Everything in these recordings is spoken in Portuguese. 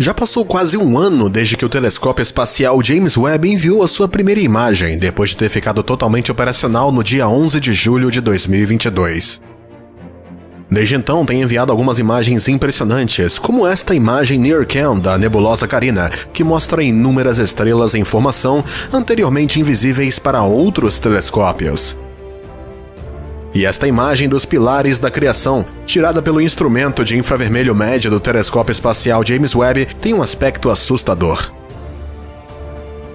Já passou quase um ano desde que o telescópio espacial James Webb enviou a sua primeira imagem, depois de ter ficado totalmente operacional no dia 11 de julho de 2022. Desde então, tem enviado algumas imagens impressionantes, como esta imagem NIRCam da nebulosa Carina, que mostra inúmeras estrelas em formação anteriormente invisíveis para outros telescópios. E esta imagem dos pilares da criação, tirada pelo instrumento de infravermelho médio do telescópio espacial James Webb, tem um aspecto assustador.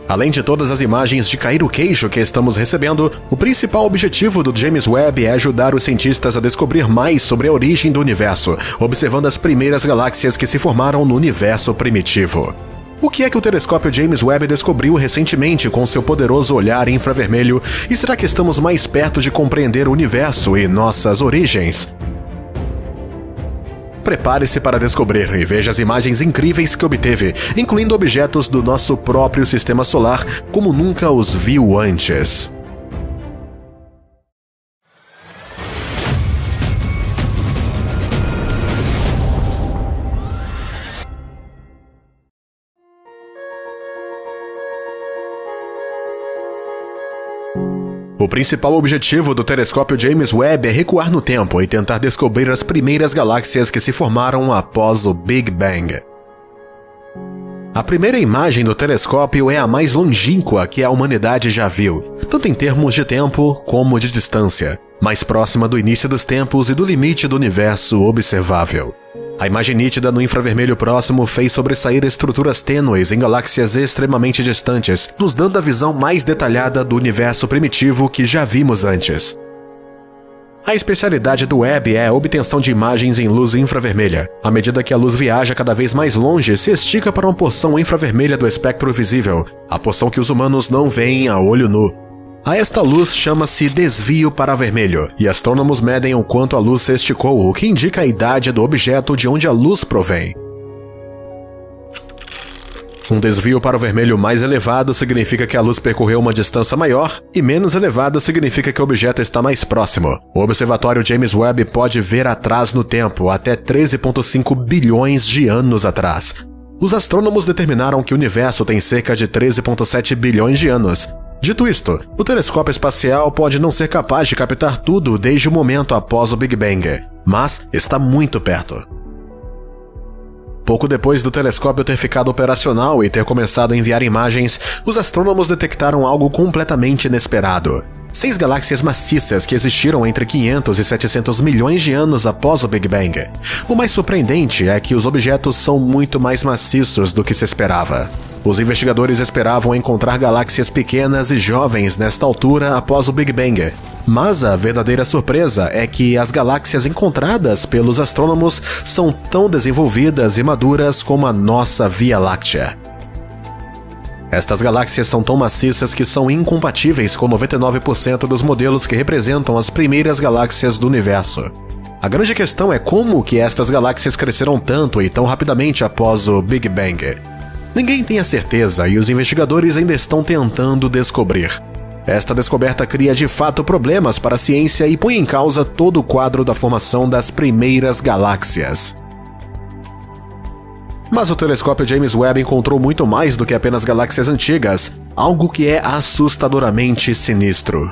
Além de todas as imagens de cair o queixo que estamos recebendo, o principal objetivo do James Webb é ajudar os cientistas a descobrir mais sobre a origem do universo, observando as primeiras galáxias que se formaram no universo primitivo. O que é que o telescópio James Webb descobriu recentemente com seu poderoso olhar infravermelho, e será que estamos mais perto de compreender o universo e nossas origens? Prepare-se para descobrir e veja as imagens incríveis que obteve, incluindo objetos do nosso próprio sistema solar como nunca os viu antes. O principal objetivo do telescópio James Webb é recuar no tempo e tentar descobrir as primeiras galáxias que se formaram após o Big Bang. A primeira imagem do telescópio é a mais longínqua que a humanidade já viu, tanto em termos de tempo como de distância, mais próxima do início dos tempos e do limite do universo observável. A imagem nítida no infravermelho próximo fez sobressair estruturas tênues em galáxias extremamente distantes, nos dando a visão mais detalhada do universo primitivo que já vimos antes. A especialidade do Webb é a obtenção de imagens em luz infravermelha. À medida que a luz viaja cada vez mais longe, se estica para uma porção infravermelha do espectro visível, a porção que os humanos não veem a olho nu. A esta luz chama-se desvio para vermelho, e astrônomos medem o quanto a luz se esticou, o que indica a idade do objeto de onde a luz provém. Um desvio para o vermelho mais elevado significa que a luz percorreu uma distância maior, e menos elevado significa que o objeto está mais próximo. O observatório James Webb pode ver atrás no tempo, até 13,5 bilhões de anos atrás. Os astrônomos determinaram que o universo tem cerca de 13,7 bilhões de anos. Dito isto, o telescópio espacial pode não ser capaz de captar tudo desde o momento após o Big Bang, mas está muito perto. Pouco depois do telescópio ter ficado operacional e ter começado a enviar imagens, os astrônomos detectaram algo completamente inesperado. 6 galáxias maciças que existiram entre 500 e 700 milhões de anos após o Big Bang. O mais surpreendente é que os objetos são muito mais maciços do que se esperava. Os investigadores esperavam encontrar galáxias pequenas e jovens nesta altura após o Big Bang. Mas a verdadeira surpresa é que as galáxias encontradas pelos astrônomos são tão desenvolvidas e maduras como a nossa Via Láctea. Estas galáxias são tão maciças que são incompatíveis com 99% dos modelos que representam as primeiras galáxias do universo. A grande questão é como que estas galáxias cresceram tanto e tão rapidamente após o Big Bang. Ninguém tem a certeza e os investigadores ainda estão tentando descobrir. Esta descoberta cria de fato problemas para a ciência e põe em causa todo o quadro da formação das primeiras galáxias. Mas o telescópio James Webb encontrou muito mais do que apenas galáxias antigas, algo que é assustadoramente sinistro.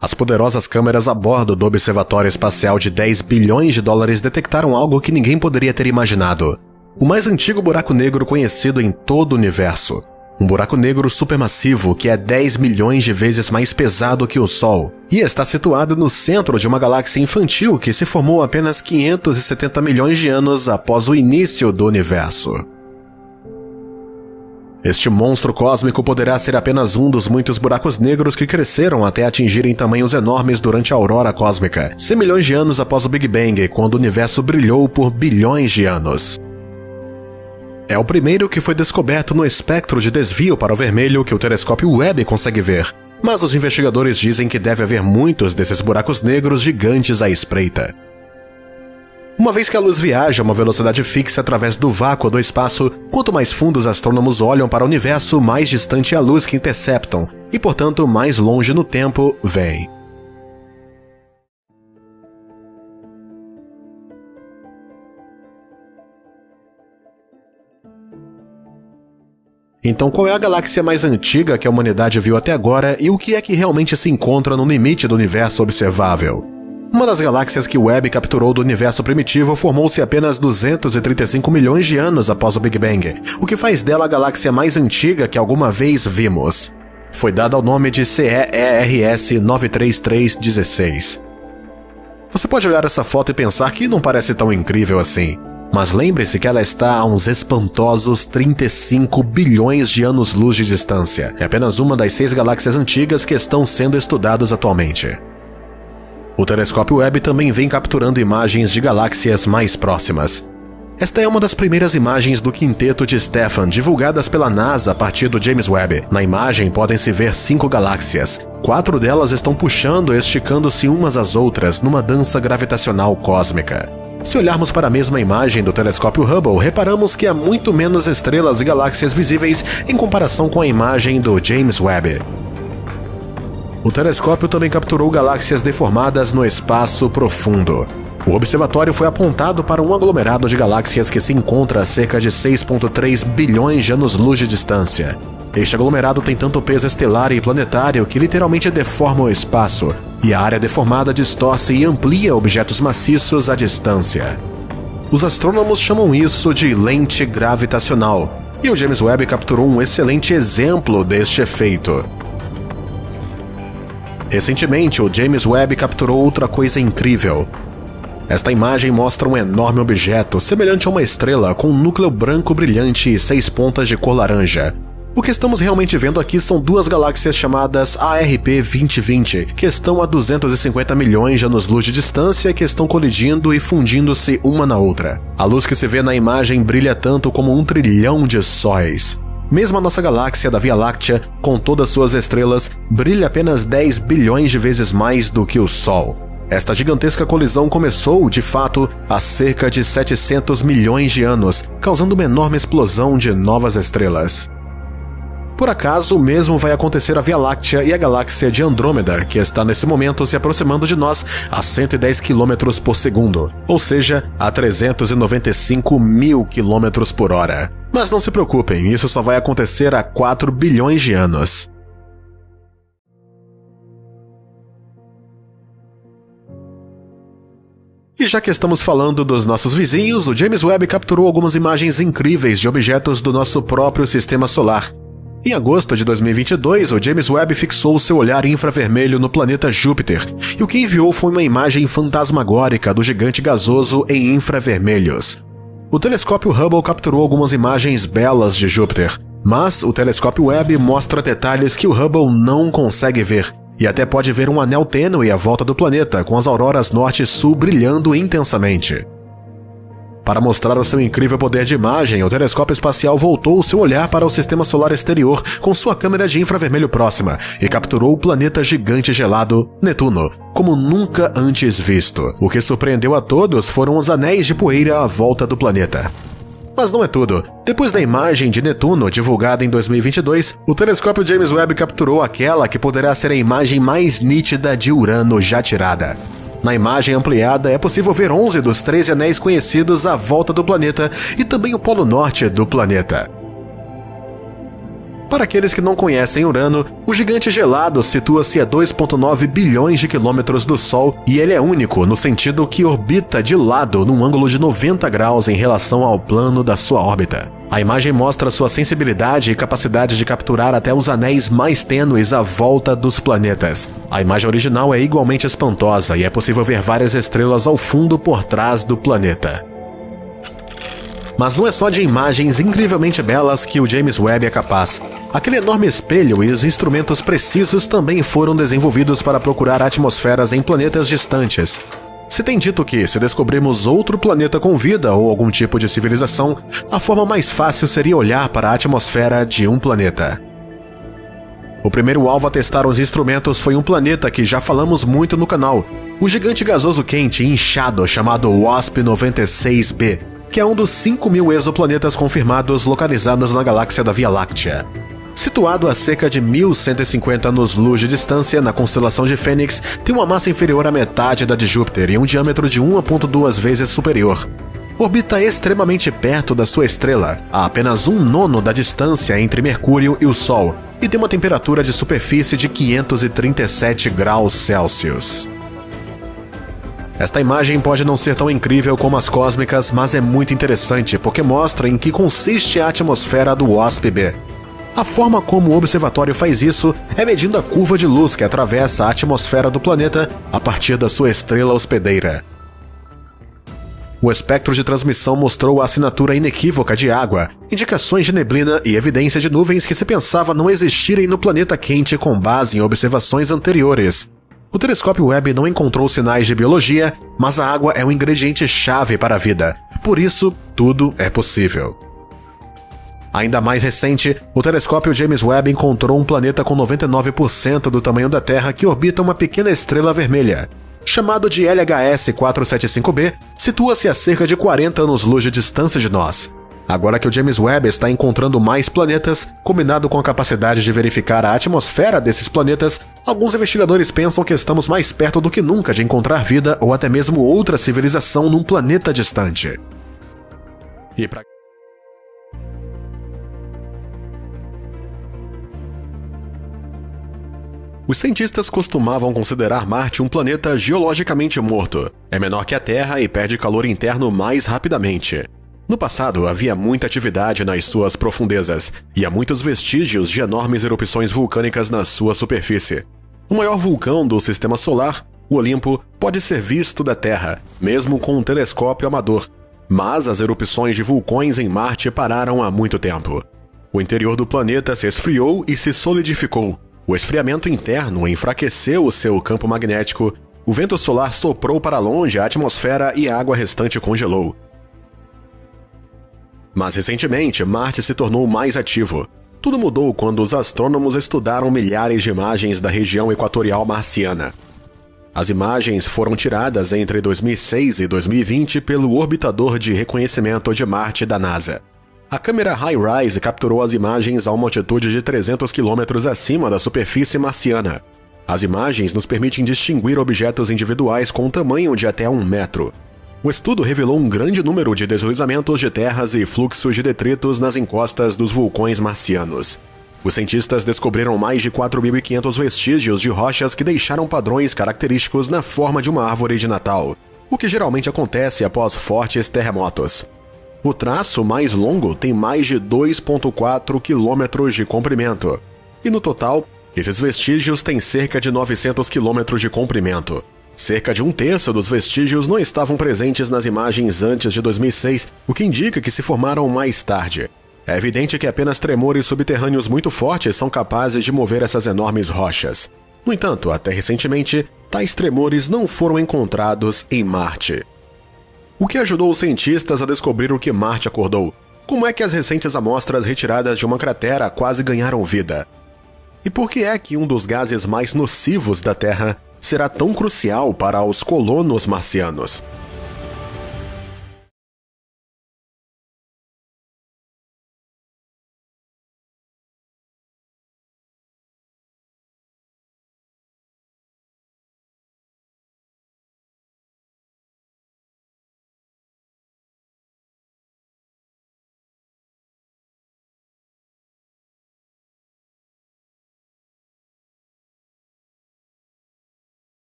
As poderosas câmeras a bordo do Observatório Espacial de 10 bilhões de dólares detectaram algo que ninguém poderia ter imaginado. O mais antigo buraco negro conhecido em todo o universo. Um buraco negro supermassivo que é 10 milhões de vezes mais pesado que o Sol e está situado no centro de uma galáxia infantil que se formou apenas 570 milhões de anos após o início do universo. Este monstro cósmico poderá ser apenas um dos muitos buracos negros que cresceram até atingirem tamanhos enormes durante a aurora cósmica, 100 milhões de anos após o Big Bang, quando o universo brilhou por bilhões de anos. É o primeiro que foi descoberto no espectro de desvio para o vermelho que o telescópio Webb consegue ver, mas os investigadores dizem que deve haver muitos desses buracos negros gigantes à espreita. Uma vez que a luz viaja a uma velocidade fixa através do vácuo do espaço, quanto mais fundo os astrônomos olham para o universo, mais distante é a luz que interceptam, e portanto mais longe no tempo vem. Então, qual é a galáxia mais antiga que a humanidade viu até agora e o que é que realmente se encontra no limite do universo observável? Uma das galáxias que o Webb capturou do universo primitivo formou-se apenas 235 milhões de anos após o Big Bang, o que faz dela a galáxia mais antiga que alguma vez vimos. Foi dada ao nome de CEERS 93316. Você pode olhar essa foto e pensar que não parece tão incrível assim. Mas lembre-se que ela está a uns espantosos 35 bilhões de anos-luz de distância. É apenas uma das 6 galáxias antigas que estão sendo estudadas atualmente. O telescópio Webb também vem capturando imagens de galáxias mais próximas. Esta é uma das primeiras imagens do quinteto de Stephan, divulgadas pela NASA a partir do James Webb. Na imagem podem-se ver 5 galáxias. 4 delas estão puxando e esticando-se umas às outras numa dança gravitacional cósmica. Se olharmos para a mesma imagem do telescópio Hubble, reparamos que há muito menos estrelas e galáxias visíveis em comparação com a imagem do James Webb. O telescópio também capturou galáxias deformadas no espaço profundo. O observatório foi apontado para um aglomerado de galáxias que se encontra a cerca de 6,3 bilhões de anos-luz de distância. Este aglomerado tem tanto peso estelar e planetário que literalmente deforma o espaço, e a área deformada distorce e amplia objetos maciços à distância. Os astrônomos chamam isso de lente gravitacional, e o James Webb capturou um excelente exemplo deste efeito. Recentemente, o James Webb capturou outra coisa incrível. Esta imagem mostra um enorme objeto semelhante a uma estrela com um núcleo branco brilhante e 6 pontas de cor laranja. O que estamos realmente vendo aqui são 2 galáxias chamadas ARP 2020, que estão a 250 milhões de anos-luz de distância e que estão colidindo e fundindo-se uma na outra. A luz que se vê na imagem brilha tanto como 1 trilhão de sóis. Mesmo a nossa galáxia da Via Láctea, com todas suas estrelas, brilha apenas 10 bilhões de vezes mais do que o Sol. Esta gigantesca colisão começou, de fato, há cerca de 700 milhões de anos, causando uma enorme explosão de novas estrelas. Por acaso, o mesmo vai acontecer à Via Láctea e à galáxia de Andrômeda, que está nesse momento se aproximando de nós a 110 km por segundo, ou seja, a 395 mil km por hora. Mas não se preocupem, isso só vai acontecer a 4 bilhões de anos. E já que estamos falando dos nossos vizinhos, o James Webb capturou algumas imagens incríveis de objetos do nosso próprio sistema solar. Em agosto de 2022, o James Webb fixou seu olhar infravermelho no planeta Júpiter, e o que enviou foi uma imagem fantasmagórica do gigante gasoso em infravermelhos. O telescópio Hubble capturou algumas imagens belas de Júpiter, mas o telescópio Webb mostra detalhes que o Hubble não consegue ver, e até pode ver um anel tênue à volta do planeta, com as auroras norte e sul brilhando intensamente. Para mostrar o seu incrível poder de imagem, o telescópio espacial voltou seu olhar para o sistema solar exterior com sua câmera de infravermelho próxima e capturou o planeta gigante gelado, Netuno, como nunca antes visto. O que surpreendeu a todos foram os anéis de poeira à volta do planeta. Mas não é tudo. Depois da imagem de Netuno, divulgada em 2022, o telescópio James Webb capturou aquela que poderá ser a imagem mais nítida de Urano já tirada. Na imagem ampliada é possível ver 11 dos 13 anéis conhecidos à volta do planeta e também o polo norte do planeta. Para aqueles que não conhecem Urano, o gigante gelado situa-se a 2,9 bilhões de quilômetros do Sol e ele é único no sentido que orbita de lado num ângulo de 90 graus em relação ao plano da sua órbita. A imagem mostra sua sensibilidade e capacidade de capturar até os anéis mais tênues à volta dos planetas. A imagem original é igualmente espantosa e é possível ver várias estrelas ao fundo por trás do planeta. Mas não é só de imagens incrivelmente belas que o James Webb é capaz. Aquele enorme espelho e os instrumentos precisos também foram desenvolvidos para procurar atmosferas em planetas distantes. Se tem dito que, se descobrirmos outro planeta com vida ou algum tipo de civilização, a forma mais fácil seria olhar para a atmosfera de um planeta. O primeiro alvo a testar os instrumentos foi um planeta que já falamos muito no canal. O gigante gasoso quente inchado chamado WASP-96b, que é um dos 5.000 exoplanetas confirmados localizados na galáxia da Via Láctea. Situado a cerca de 1.150 anos-luz de distância na constelação de Fênix, tem uma massa inferior à metade da de Júpiter e um diâmetro de 1,2 vezes superior. Orbita extremamente perto da sua estrela, a apenas 1/9 da distância entre Mercúrio e o Sol, e tem uma temperatura de superfície de 537 graus Celsius. Esta imagem pode não ser tão incrível como as cósmicas, mas é muito interessante porque mostra em que consiste a atmosfera do WASP-B. A forma como o observatório faz isso é medindo a curva de luz que atravessa a atmosfera do planeta a partir da sua estrela hospedeira. O espectro de transmissão mostrou a assinatura inequívoca de água, indicações de neblina e evidência de nuvens que se pensava não existirem no planeta quente com base em observações anteriores. O telescópio Webb não encontrou sinais de biologia, mas a água é um ingrediente-chave para a vida. Por isso, tudo é possível. Ainda mais recente, o telescópio James Webb encontrou um planeta com 99% do tamanho da Terra que orbita uma pequena estrela vermelha. Chamado de LHS 475b, situa-se a cerca de 40 anos-luz de distância de nós. Agora que o James Webb está encontrando mais planetas, combinado com a capacidade de verificar a atmosfera desses planetas, alguns investigadores pensam que estamos mais perto do que nunca de encontrar vida ou até mesmo outra civilização num planeta distante. Os cientistas costumavam considerar Marte um planeta geologicamente morto. É menor que a Terra e perde calor interno mais rapidamente. No passado, havia muita atividade nas suas profundezas, e há muitos vestígios de enormes erupções vulcânicas na sua superfície. O maior vulcão do Sistema Solar, o Olimpo, pode ser visto da Terra, mesmo com um telescópio amador. Mas as erupções de vulcões em Marte pararam há muito tempo. O interior do planeta se esfriou e se solidificou. O esfriamento interno enfraqueceu o seu campo magnético, o vento solar soprou para longe a atmosfera e a água restante congelou. Mas recentemente, Marte se tornou mais ativo. Tudo mudou quando os astrônomos estudaram milhares de imagens da região equatorial marciana. As imagens foram tiradas entre 2006 e 2020 pelo Orbitador de Reconhecimento de Marte da NASA. A câmera HiRISE capturou as imagens a uma altitude de 300 km acima da superfície marciana. As imagens nos permitem distinguir objetos individuais com um tamanho de até 1 metro. O estudo revelou um grande número de deslizamentos de terras e fluxos de detritos nas encostas dos vulcões marcianos. Os cientistas descobriram mais de 4.500 vestígios de rochas que deixaram padrões característicos na forma de uma árvore de Natal, o que geralmente acontece após fortes terremotos. O traço mais longo tem mais de 2,4 quilômetros de comprimento, e no total, esses vestígios têm cerca de 900 quilômetros de comprimento. Cerca de 1/3 dos vestígios não estavam presentes nas imagens antes de 2006, o que indica que se formaram mais tarde. É evidente que apenas tremores subterrâneos muito fortes são capazes de mover essas enormes rochas. No entanto, até recentemente, tais tremores não foram encontrados em Marte. O que ajudou os cientistas a descobrir o que Marte acordou? Como é que as recentes amostras retiradas de uma cratera quase ganharam vida? E por que é que um dos gases mais nocivos da Terra será tão crucial para os colonos marcianos?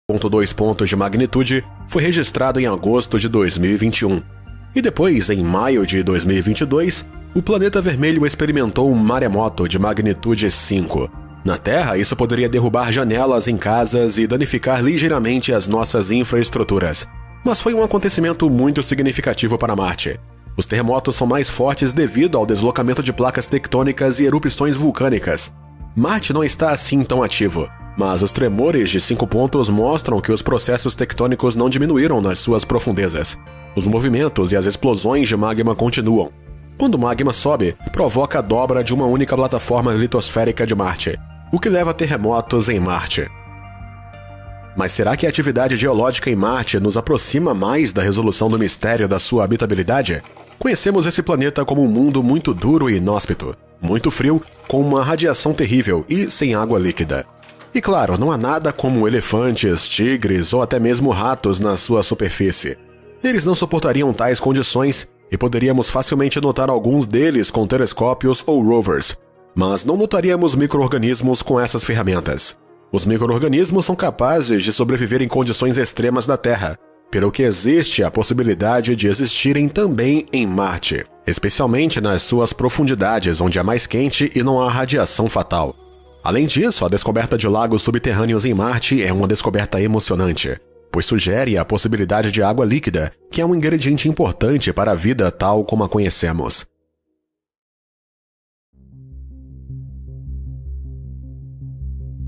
.2 pontos de magnitude foi registrado em agosto de 2021. E depois, em maio de 2022, o planeta vermelho experimentou um maremoto de magnitude 5. Na Terra, isso poderia derrubar janelas em casas e danificar ligeiramente as nossas infraestruturas. Mas foi um acontecimento muito significativo para Marte. Os terremotos são mais fortes devido ao deslocamento de placas tectônicas e erupções vulcânicas. Marte não está assim tão ativo, mas os tremores de 5 pontos mostram que os processos tectônicos não diminuíram nas suas profundezas. Os movimentos e as explosões de magma continuam. Quando o magma sobe, provoca a dobra de uma única plataforma litosférica de Marte, o que leva a terremotos em Marte. Mas será que a atividade geológica em Marte nos aproxima mais da resolução do mistério da sua habitabilidade? Conhecemos esse planeta como um mundo muito duro e inóspito, muito frio, com uma radiação terrível e sem água líquida. E claro, não há nada como elefantes, tigres ou até mesmo ratos na sua superfície. Eles não suportariam tais condições e poderíamos facilmente notar alguns deles com telescópios ou rovers, mas não notaríamos micro-organismos com essas ferramentas. Os micro-organismos são capazes de sobreviver em condições extremas da Terra, pelo que existe a possibilidade de existirem também em Marte, especialmente nas suas profundidades, onde é mais quente e não há radiação fatal. Além disso, a descoberta de lagos subterrâneos em Marte é uma descoberta emocionante, pois sugere a possibilidade de água líquida, que é um ingrediente importante para a vida tal como a conhecemos.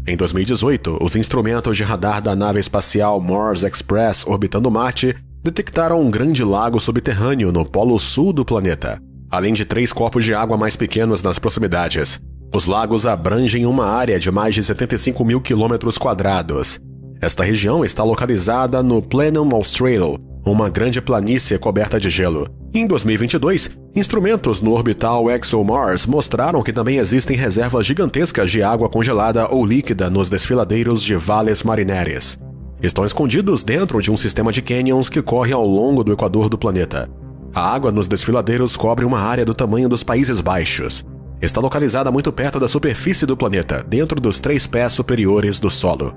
Em 2018, os instrumentos de radar da nave espacial Mars Express orbitando Marte detectaram um grande lago subterrâneo no polo sul do planeta, além de 3 corpos de água mais pequenos nas proximidades. Os lagos abrangem uma área de mais de 75 mil quilômetros quadrados. Esta região está localizada no Plenum Australis, uma grande planície coberta de gelo. Em 2022, instrumentos no orbital ExoMars mostraram que também existem reservas gigantescas de água congelada ou líquida nos desfiladeiros de Valles Marineris. Estão escondidos dentro de um sistema de canyons que corre ao longo do equador do planeta. A água nos desfiladeiros cobre uma área do tamanho dos Países Baixos. Está localizada muito perto da superfície do planeta, dentro dos 3 pés superiores do solo.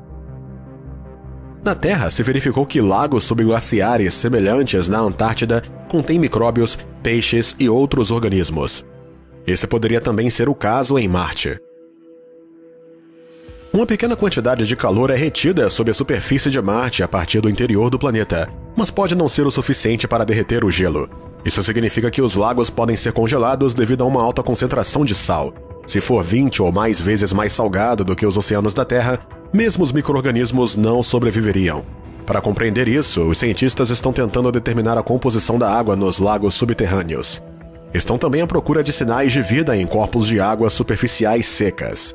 Na Terra, se verificou que lagos subglaciares semelhantes na Antártida contêm micróbios, peixes e outros organismos. Esse poderia também ser o caso em Marte. Uma pequena quantidade de calor é retida sob a superfície de Marte a partir do interior do planeta, mas pode não ser o suficiente para derreter o gelo. Isso significa que os lagos podem ser congelados devido a uma alta concentração de sal. Se for 20 ou mais vezes mais salgado do que os oceanos da Terra, mesmo os micro-organismos não sobreviveriam. Para compreender isso, os cientistas estão tentando determinar a composição da água nos lagos subterrâneos. Estão também à procura de sinais de vida em corpos de água superficiais secas.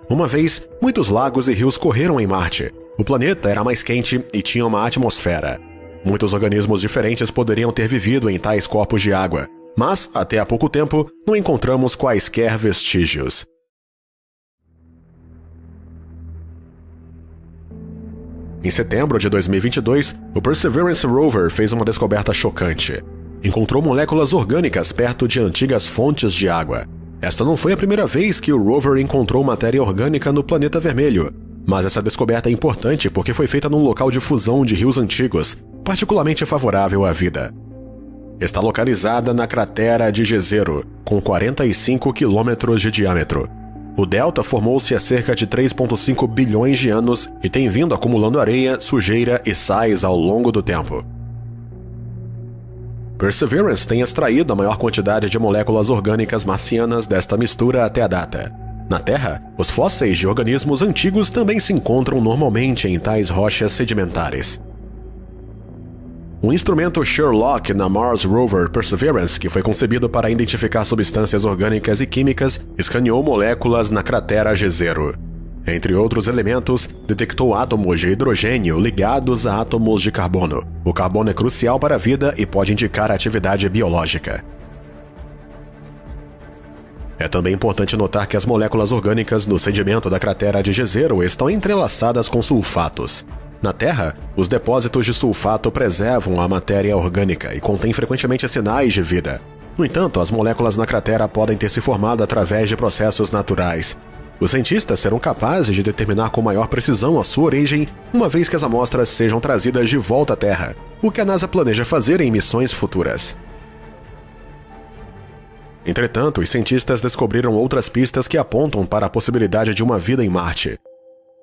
Uma vez, muitos lagos e rios correram em Marte. O planeta era mais quente e tinha uma atmosfera. Muitos organismos diferentes poderiam ter vivido em tais corpos de água, mas, até há pouco tempo, não encontramos quaisquer vestígios. Em setembro de 2022, o Perseverance Rover fez uma descoberta chocante. Encontrou moléculas orgânicas perto de antigas fontes de água. Esta não foi a primeira vez que o rover encontrou matéria orgânica no planeta vermelho, mas essa descoberta é importante porque foi feita num local de fusão de rios antigos, particularmente favorável à vida. Está localizada na cratera de Jezero, com 45 quilômetros de diâmetro. O delta formou-se há cerca de 3,5 bilhões de anos e tem vindo acumulando areia, sujeira e sais ao longo do tempo. Perseverance tem extraído a maior quantidade de moléculas orgânicas marcianas desta mistura até a data. Na Terra, os fósseis de organismos antigos também se encontram normalmente em tais rochas sedimentares. O instrumento Sherlock na Mars Rover Perseverance, que foi concebido para identificar substâncias orgânicas e químicas, escaneou moléculas na cratera Jezero. Entre outros elementos, detectou átomos de hidrogênio ligados a átomos de carbono. O carbono é crucial para a vida e pode indicar atividade biológica. É também importante notar que as moléculas orgânicas no sedimento da cratera de Jezero estão entrelaçadas com sulfatos. Na Terra, os depósitos de sulfato preservam a matéria orgânica e contêm frequentemente sinais de vida. No entanto, as moléculas na cratera podem ter se formado através de processos naturais. Os cientistas serão capazes de determinar com maior precisão a sua origem, uma vez que as amostras sejam trazidas de volta à Terra, o que a NASA planeja fazer em missões futuras. Entretanto, os cientistas descobriram outras pistas que apontam para a possibilidade de uma vida em Marte.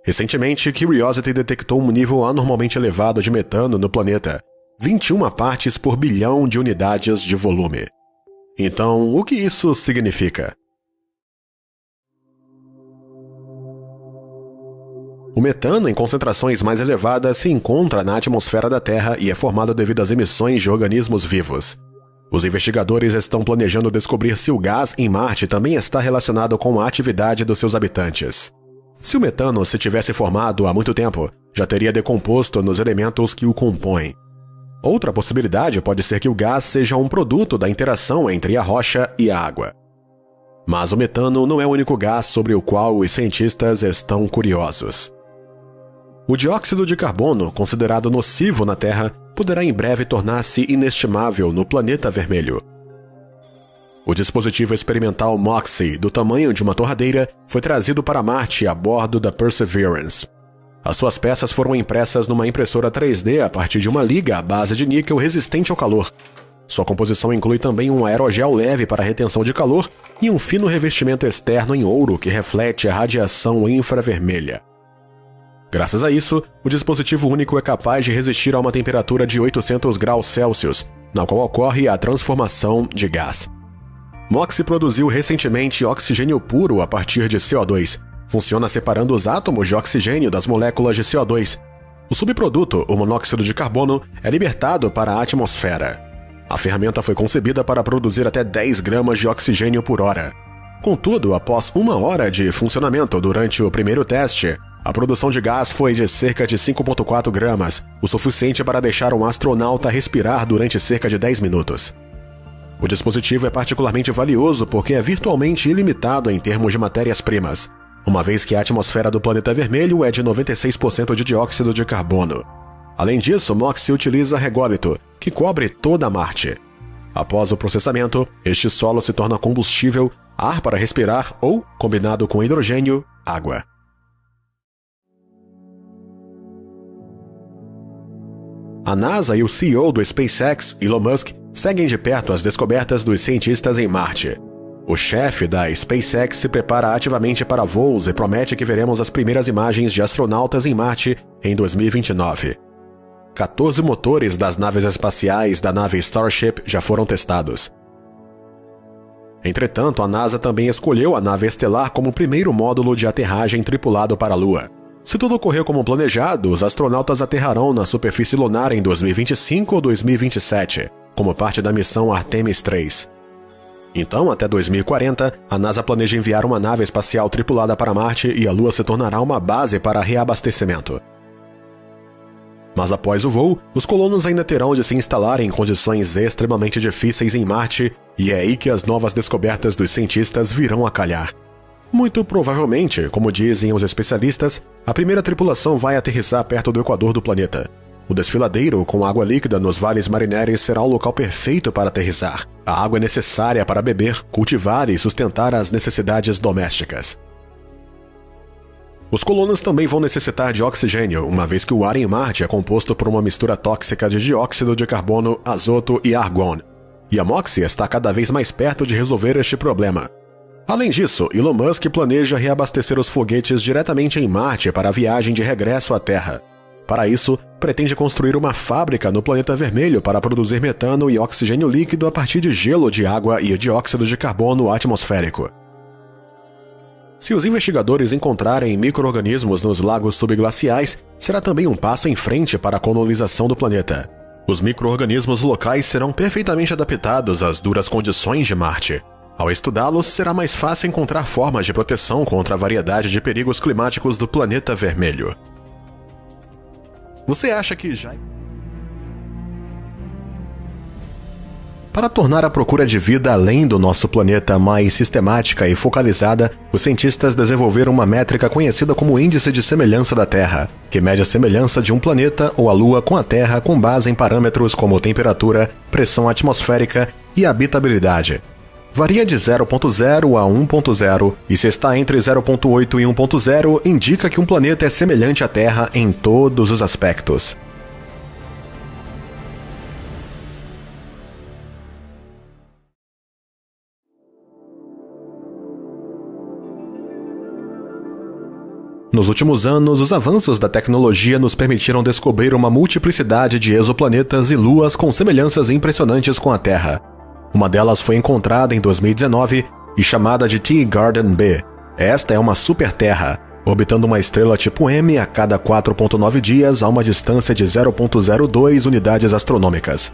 Recentemente, Curiosity detectou um nível anormalmente elevado de metano no planeta, 21 partes por bilhão de unidades de volume. Então, o que isso significa? O metano, em concentrações mais elevadas, se encontra na atmosfera da Terra e é formado devido às emissões de organismos vivos. Os investigadores estão planejando descobrir se o gás em Marte também está relacionado com a atividade dos seus habitantes. Se o metano se tivesse formado há muito tempo, já teria decomposto nos elementos que o compõem. Outra possibilidade pode ser que o gás seja um produto da interação entre a rocha e a água. Mas o metano não é o único gás sobre o qual os cientistas estão curiosos. O dióxido de carbono, considerado nocivo na Terra, poderá em breve tornar-se inestimável no planeta vermelho. O dispositivo experimental MOXIE, do tamanho de uma torradeira, foi trazido para Marte a bordo da Perseverance. As suas peças foram impressas numa impressora 3D a partir de uma liga à base de níquel resistente ao calor. Sua composição inclui também um aerogel leve para retenção de calor e um fino revestimento externo em ouro que reflete a radiação infravermelha. Graças a isso, o dispositivo único é capaz de resistir a uma temperatura de 800 graus Celsius, na qual ocorre a transformação de gás. MOXIE produziu recentemente oxigênio puro a partir de CO2. Funciona separando os átomos de oxigênio das moléculas de CO2. O subproduto, o monóxido de carbono, é libertado para a atmosfera. A ferramenta foi concebida para produzir até 10 gramas de oxigênio por hora. Contudo, após 1 hora de funcionamento durante o primeiro teste, a produção de gás foi de cerca de 5,4 gramas, o suficiente para deixar um astronauta respirar durante cerca de 10 minutos. O dispositivo é particularmente valioso porque é virtualmente ilimitado em termos de matérias-primas, uma vez que a atmosfera do planeta vermelho é de 96% de dióxido de carbono. Além disso, MOXIE utiliza rególito, que cobre toda Marte. Após o processamento, este solo se torna combustível, ar para respirar ou, combinado com hidrogênio, água. A NASA e o CEO do SpaceX, Elon Musk, seguem de perto as descobertas dos cientistas em Marte. O chefe da SpaceX se prepara ativamente para voos e promete que veremos as primeiras imagens de astronautas em Marte em 2029. 14 motores das naves espaciais da nave Starship já foram testados. Entretanto, a NASA também escolheu a nave estelar como o primeiro módulo de aterragem tripulado para a Lua. Se tudo ocorrer como planejado, os astronautas aterrarão na superfície lunar em 2025 ou 2027, como parte da missão Artemis 3. Então, até 2040, a NASA planeja enviar uma nave espacial tripulada para Marte e a Lua se tornará uma base para reabastecimento. Mas após o voo, os colonos ainda terão de se instalar em condições extremamente difíceis em Marte, e é aí que as novas descobertas dos cientistas virão a calhar. Muito provavelmente, como dizem os especialistas, a primeira tripulação vai aterrissar perto do equador do planeta. O desfiladeiro com água líquida nos vales marineres será o local perfeito para aterrissar. A água é necessária para beber, cultivar e sustentar as necessidades domésticas. Os colonos também vão necessitar de oxigênio, uma vez que o ar em Marte é composto por uma mistura tóxica de dióxido de carbono, azoto e argão. E a MOXIE está cada vez mais perto de resolver este problema. Além disso, Elon Musk planeja reabastecer os foguetes diretamente em Marte para a viagem de regresso à Terra. Para isso, pretende construir uma fábrica no planeta vermelho para produzir metano e oxigênio líquido a partir de gelo de água e dióxido de carbono atmosférico. Se os investigadores encontrarem micro-organismos nos lagos subglaciais, será também um passo em frente para a colonização do planeta. Os micro-organismos locais serão perfeitamente adaptados às duras condições de Marte. Ao estudá-los, será mais fácil encontrar formas de proteção contra a variedade de perigos climáticos do planeta vermelho. Você acha que já... Para tornar a procura de vida além do nosso planeta mais sistemática e focalizada, os cientistas desenvolveram uma métrica conhecida como Índice de Semelhança da Terra, que mede a semelhança de um planeta ou a Lua com a Terra com base em parâmetros como temperatura, pressão atmosférica e habitabilidade. Varia de 0.0 a 1.0, e se está entre 0.8 e 1.0, indica que um planeta é semelhante à Terra em todos os aspectos. Nos últimos anos, os avanços da tecnologia nos permitiram descobrir uma multiplicidade de exoplanetas e luas com semelhanças impressionantes com a Terra. Uma delas foi encontrada em 2019 e chamada de Teegarden B. Esta é uma super-terra, orbitando uma estrela tipo M a cada 4,9 dias a uma distância de 0,02 unidades astronômicas.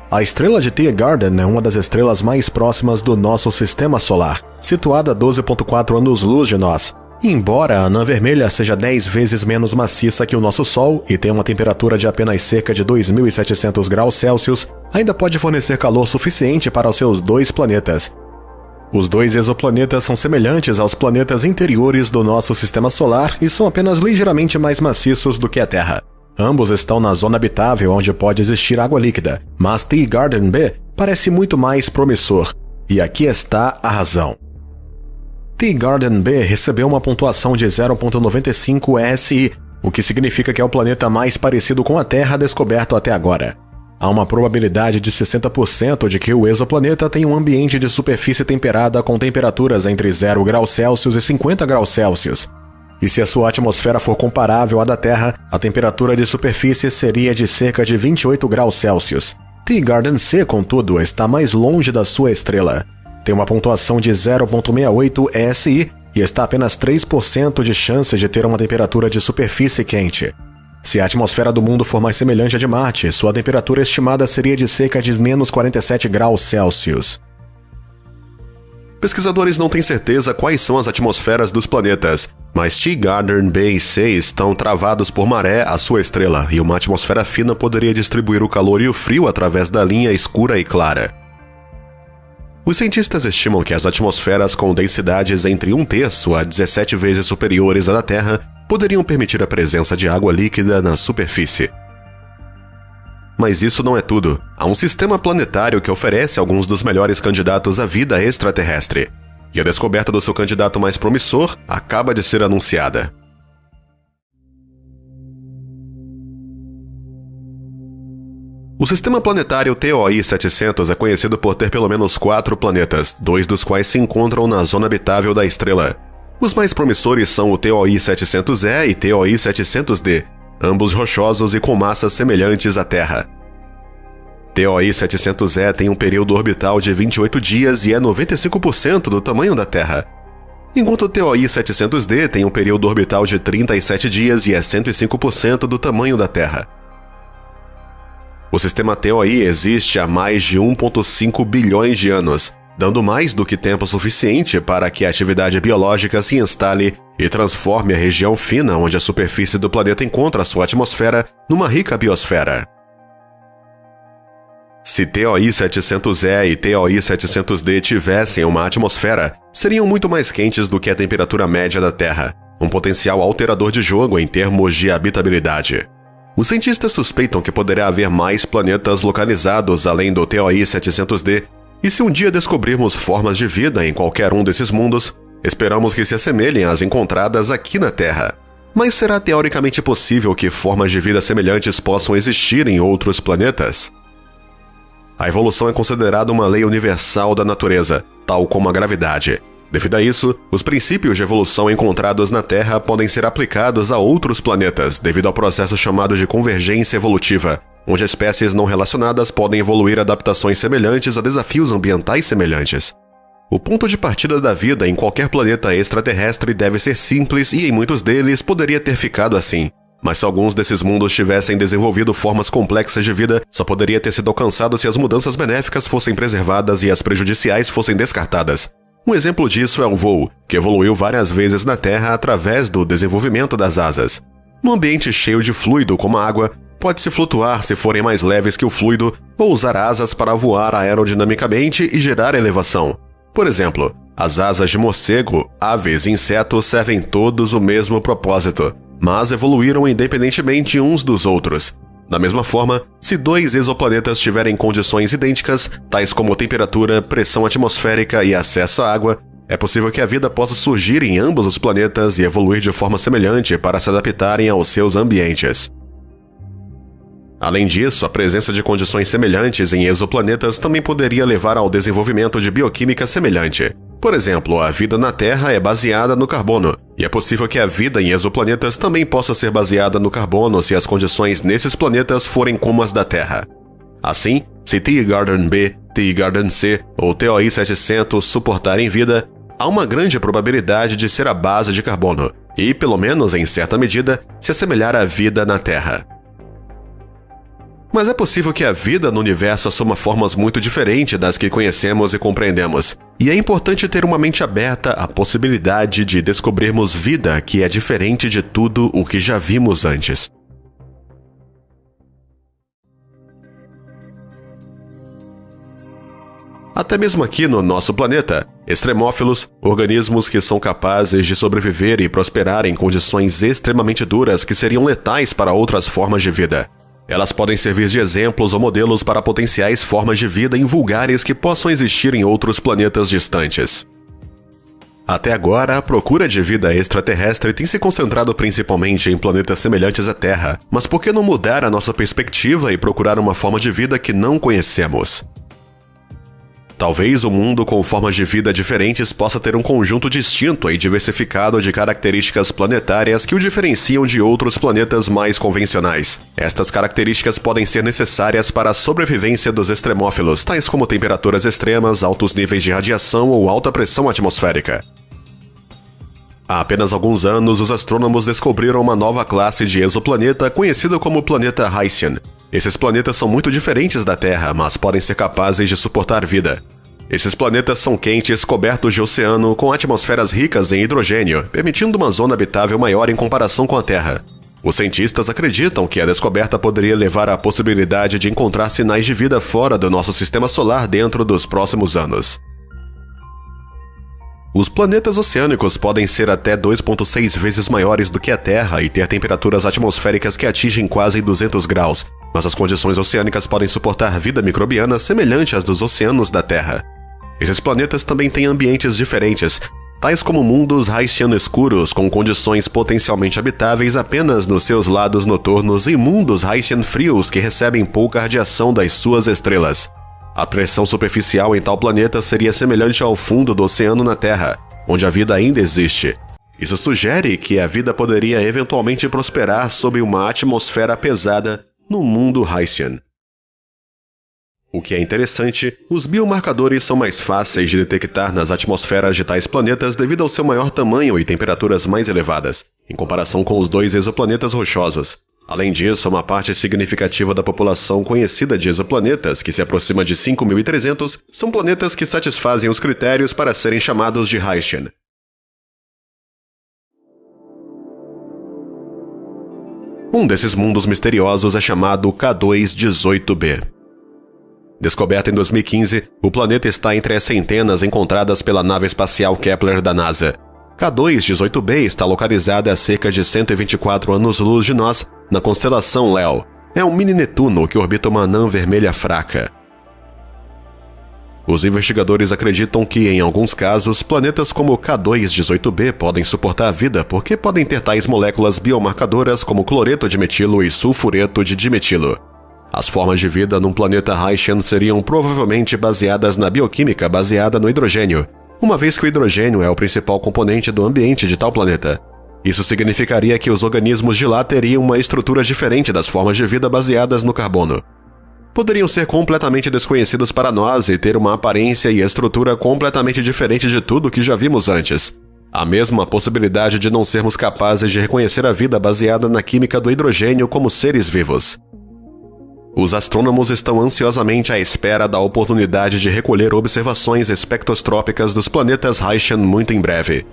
A estrela de Tiergarten é uma das estrelas mais próximas do nosso sistema solar, situada a 12,4 anos-luz de nós. Embora a anã vermelha seja 10 vezes menos maciça que o nosso Sol e tenha uma temperatura de apenas cerca de 2.700 graus Celsius, ainda pode fornecer calor suficiente para os seus 2 planetas. Os 2 exoplanetas são semelhantes aos planetas interiores do nosso sistema solar e são apenas ligeiramente mais maciços do que a Terra. Ambos estão na zona habitável onde pode existir água líquida, mas Tiergarten B parece muito mais promissor. E aqui está a razão. Tiergarten B recebeu uma pontuação de 0,95 ESI, o que significa que é o planeta mais parecido com a Terra descoberto até agora. Há uma probabilidade de 60% de que o exoplaneta tenha um ambiente de superfície temperada com temperaturas entre 0 graus Celsius e 50 graus Celsius. E se a sua atmosfera for comparável à da Terra, a temperatura de superfície seria de cerca de 28 graus Celsius. Tiergarten C, contudo, está mais longe da sua estrela. Tem uma pontuação de 0,68 ESI e está a apenas 3% de chance de ter uma temperatura de superfície quente. Se a atmosfera do mundo for mais semelhante à de Marte, sua temperatura estimada seria de cerca de menos 47 graus Celsius. Pesquisadores não têm certeza quais são as atmosferas dos planetas, mas Tiergarten B e C estão travados por maré à sua estrela, e uma atmosfera fina poderia distribuir o calor e o frio através da linha escura e clara. Os cientistas estimam que as atmosferas com densidades entre 1/3 a 17 vezes superiores à da Terra poderiam permitir a presença de água líquida na superfície. Mas isso não é tudo. Há um sistema planetário que oferece alguns dos melhores candidatos à vida extraterrestre. E a descoberta do seu candidato mais promissor acaba de ser anunciada. O sistema planetário TOI 700 é conhecido por ter pelo menos 4 planetas, 2 dos quais se encontram na zona habitável da estrela. Os mais promissores são o TOI 700E e TOI 700D, ambos rochosos e com massas semelhantes à Terra. TOI 700E tem um período orbital de 28 dias e é 95% do tamanho da Terra, enquanto o TOI 700D tem um período orbital de 37 dias e é 105% do tamanho da Terra. O sistema TOI existe há mais de 1,5 bilhões de anos, dando mais do que tempo suficiente para que a atividade biológica se instale e transforme a região fina onde a superfície do planeta encontra sua atmosfera numa rica biosfera. Se TOI 700E e TOI 700D tivessem uma atmosfera, seriam muito mais quentes do que a temperatura média da Terra, um potencial alterador de jogo em termos de habitabilidade. Os cientistas suspeitam que poderá haver mais planetas localizados além do TOI 700D, e se um dia descobrirmos formas de vida em qualquer um desses mundos, esperamos que se assemelhem às encontradas aqui na Terra. Mas será teoricamente possível que formas de vida semelhantes possam existir em outros planetas? A evolução é considerada uma lei universal da natureza, tal como a gravidade. Devido a isso, os princípios de evolução encontrados na Terra podem ser aplicados a outros planetas devido ao processo chamado de convergência evolutiva, onde espécies não relacionadas podem evoluir adaptações semelhantes a desafios ambientais semelhantes. O ponto de partida da vida em qualquer planeta extraterrestre deve ser simples e em muitos deles poderia ter ficado assim. Mas se alguns desses mundos tivessem desenvolvido formas complexas de vida, só poderia ter sido alcançado se as mudanças benéficas fossem preservadas e as prejudiciais fossem descartadas. Um exemplo disso é o voo, que evoluiu várias vezes na Terra através do desenvolvimento das asas. Num ambiente cheio de fluido como a água, pode-se flutuar se forem mais leves que o fluido ou usar asas para voar aerodinamicamente e gerar elevação. Por exemplo, as asas de morcego, aves e insetos servem todos o mesmo propósito, mas evoluíram independentemente uns dos outros. Da mesma forma, se 2 exoplanetas tiverem condições idênticas, tais como temperatura, pressão atmosférica e acesso à água, é possível que a vida possa surgir em ambos os planetas e evoluir de forma semelhante para se adaptarem aos seus ambientes. Além disso, a presença de condições semelhantes em exoplanetas também poderia levar ao desenvolvimento de bioquímica semelhante. Por exemplo, a vida na Terra é baseada no carbono, e é possível que a vida em exoplanetas também possa ser baseada no carbono se as condições nesses planetas forem como as da Terra. Assim, se Tiergarten B, Tiergarten C ou TOI 700 suportarem vida, há uma grande probabilidade de ser a base de carbono e, pelo menos em certa medida, se assemelhar à vida na Terra. Mas é possível que a vida no universo assuma formas muito diferentes das que conhecemos e compreendemos. E é importante ter uma mente aberta à possibilidade de descobrirmos vida que é diferente de tudo o que já vimos antes. Até mesmo aqui no nosso planeta, extremófilos, organismos que são capazes de sobreviver e prosperar em condições extremamente duras que seriam letais para outras formas de vida. Elas podem servir de exemplos ou modelos para potenciais formas de vida invulgares que possam existir em outros planetas distantes. Até agora, a procura de vida extraterrestre tem se concentrado principalmente em planetas semelhantes à Terra, mas por que não mudar a nossa perspectiva e procurar uma forma de vida que não conhecemos? Talvez o mundo com formas de vida diferentes possa ter um conjunto distinto e diversificado de características planetárias que o diferenciam de outros planetas mais convencionais. Estas características podem ser necessárias para a sobrevivência dos extremófilos, tais como temperaturas extremas, altos níveis de radiação ou alta pressão atmosférica. Há apenas alguns anos, os astrônomos descobriram uma nova classe de exoplaneta conhecida como planeta Haitian. Esses planetas são muito diferentes da Terra, mas podem ser capazes de suportar vida. Esses planetas são quentes, cobertos de oceano, com atmosferas ricas em hidrogênio, permitindo uma zona habitável maior em comparação com a Terra. Os cientistas acreditam que a descoberta poderia levar à possibilidade de encontrar sinais de vida fora do nosso sistema solar dentro dos próximos anos. Os planetas oceânicos podem ser até 2,6 vezes maiores do que a Terra e ter temperaturas atmosféricas que atingem quase 200 graus, mas as condições oceânicas podem suportar vida microbiana semelhante às dos oceanos da Terra. Esses planetas também têm ambientes diferentes, tais como mundos Haitian escuros com condições potencialmente habitáveis apenas nos seus lados noturnos e mundos Haitian frios que recebem pouca radiação das suas estrelas. A pressão superficial em tal planeta seria semelhante ao fundo do oceano na Terra, onde a vida ainda existe. Isso sugere que a vida poderia eventualmente prosperar sob uma atmosfera pesada no mundo Haitian. O que é interessante, os biomarcadores são mais fáceis de detectar nas atmosferas de tais planetas devido ao seu maior tamanho e temperaturas mais elevadas, em comparação com os dois exoplanetas rochosos. Além disso, uma parte significativa da população conhecida de exoplanetas, que se aproxima de 5.300, são planetas que satisfazem os critérios para serem chamados de Haitian. Um desses mundos misteriosos é chamado K2-18b. Descoberto em 2015, o planeta está entre as centenas encontradas pela nave espacial Kepler da NASA. K2-18b está localizada a cerca de 124 anos-luz de nós, na constelação Leo. É um mini-Netuno que orbita uma anã vermelha fraca. Os investigadores acreditam que, em alguns casos, planetas como K2-18b podem suportar a vida porque podem ter tais moléculas biomarcadoras como cloreto de metilo e sulfureto de dimetilo. As formas de vida num planeta Haitian seriam provavelmente baseadas na bioquímica baseada no hidrogênio, uma vez que o hidrogênio é o principal componente do ambiente de tal planeta. Isso significaria que os organismos de lá teriam uma estrutura diferente das formas de vida baseadas no carbono. Poderiam ser completamente desconhecidos para nós e ter uma aparência e estrutura completamente diferente de tudo que já vimos antes. Há mesmo a possibilidade de não sermos capazes de reconhecer a vida baseada na química do hidrogênio como seres vivos. Os astrônomos estão ansiosamente à espera da oportunidade de recolher observações espectroscópicas dos planetas Haitian muito em breve.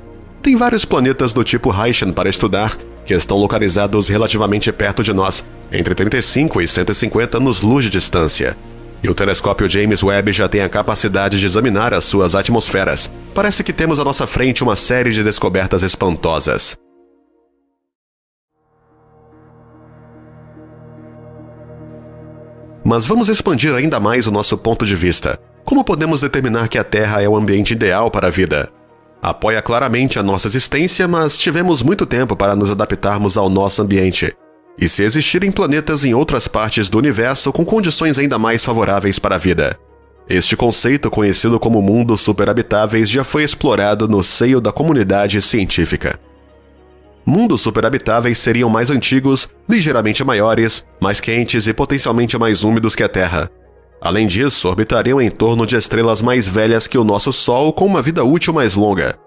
Tem vários planetas do tipo Haitian para estudar, que estão localizados relativamente perto de nós, entre 35 e 150 anos-luz de distância. E o telescópio James Webb já tem a capacidade de examinar as suas atmosferas. Parece que temos à nossa frente uma série de descobertas espantosas. Mas vamos expandir ainda mais o nosso ponto de vista. Como podemos determinar que a Terra é o ambiente ideal para a vida? Apoia claramente a nossa existência, mas tivemos muito tempo para nos adaptarmos ao nosso ambiente. E se existirem planetas em outras partes do universo com condições ainda mais favoráveis para a vida? Este conceito, conhecido como mundos superhabitáveis, já foi explorado no seio da comunidade científica. Mundos superhabitáveis seriam mais antigos, ligeiramente maiores, mais quentes e potencialmente mais úmidos que a Terra. Além disso, orbitariam em torno de estrelas mais velhas que o nosso Sol com uma vida útil mais longa.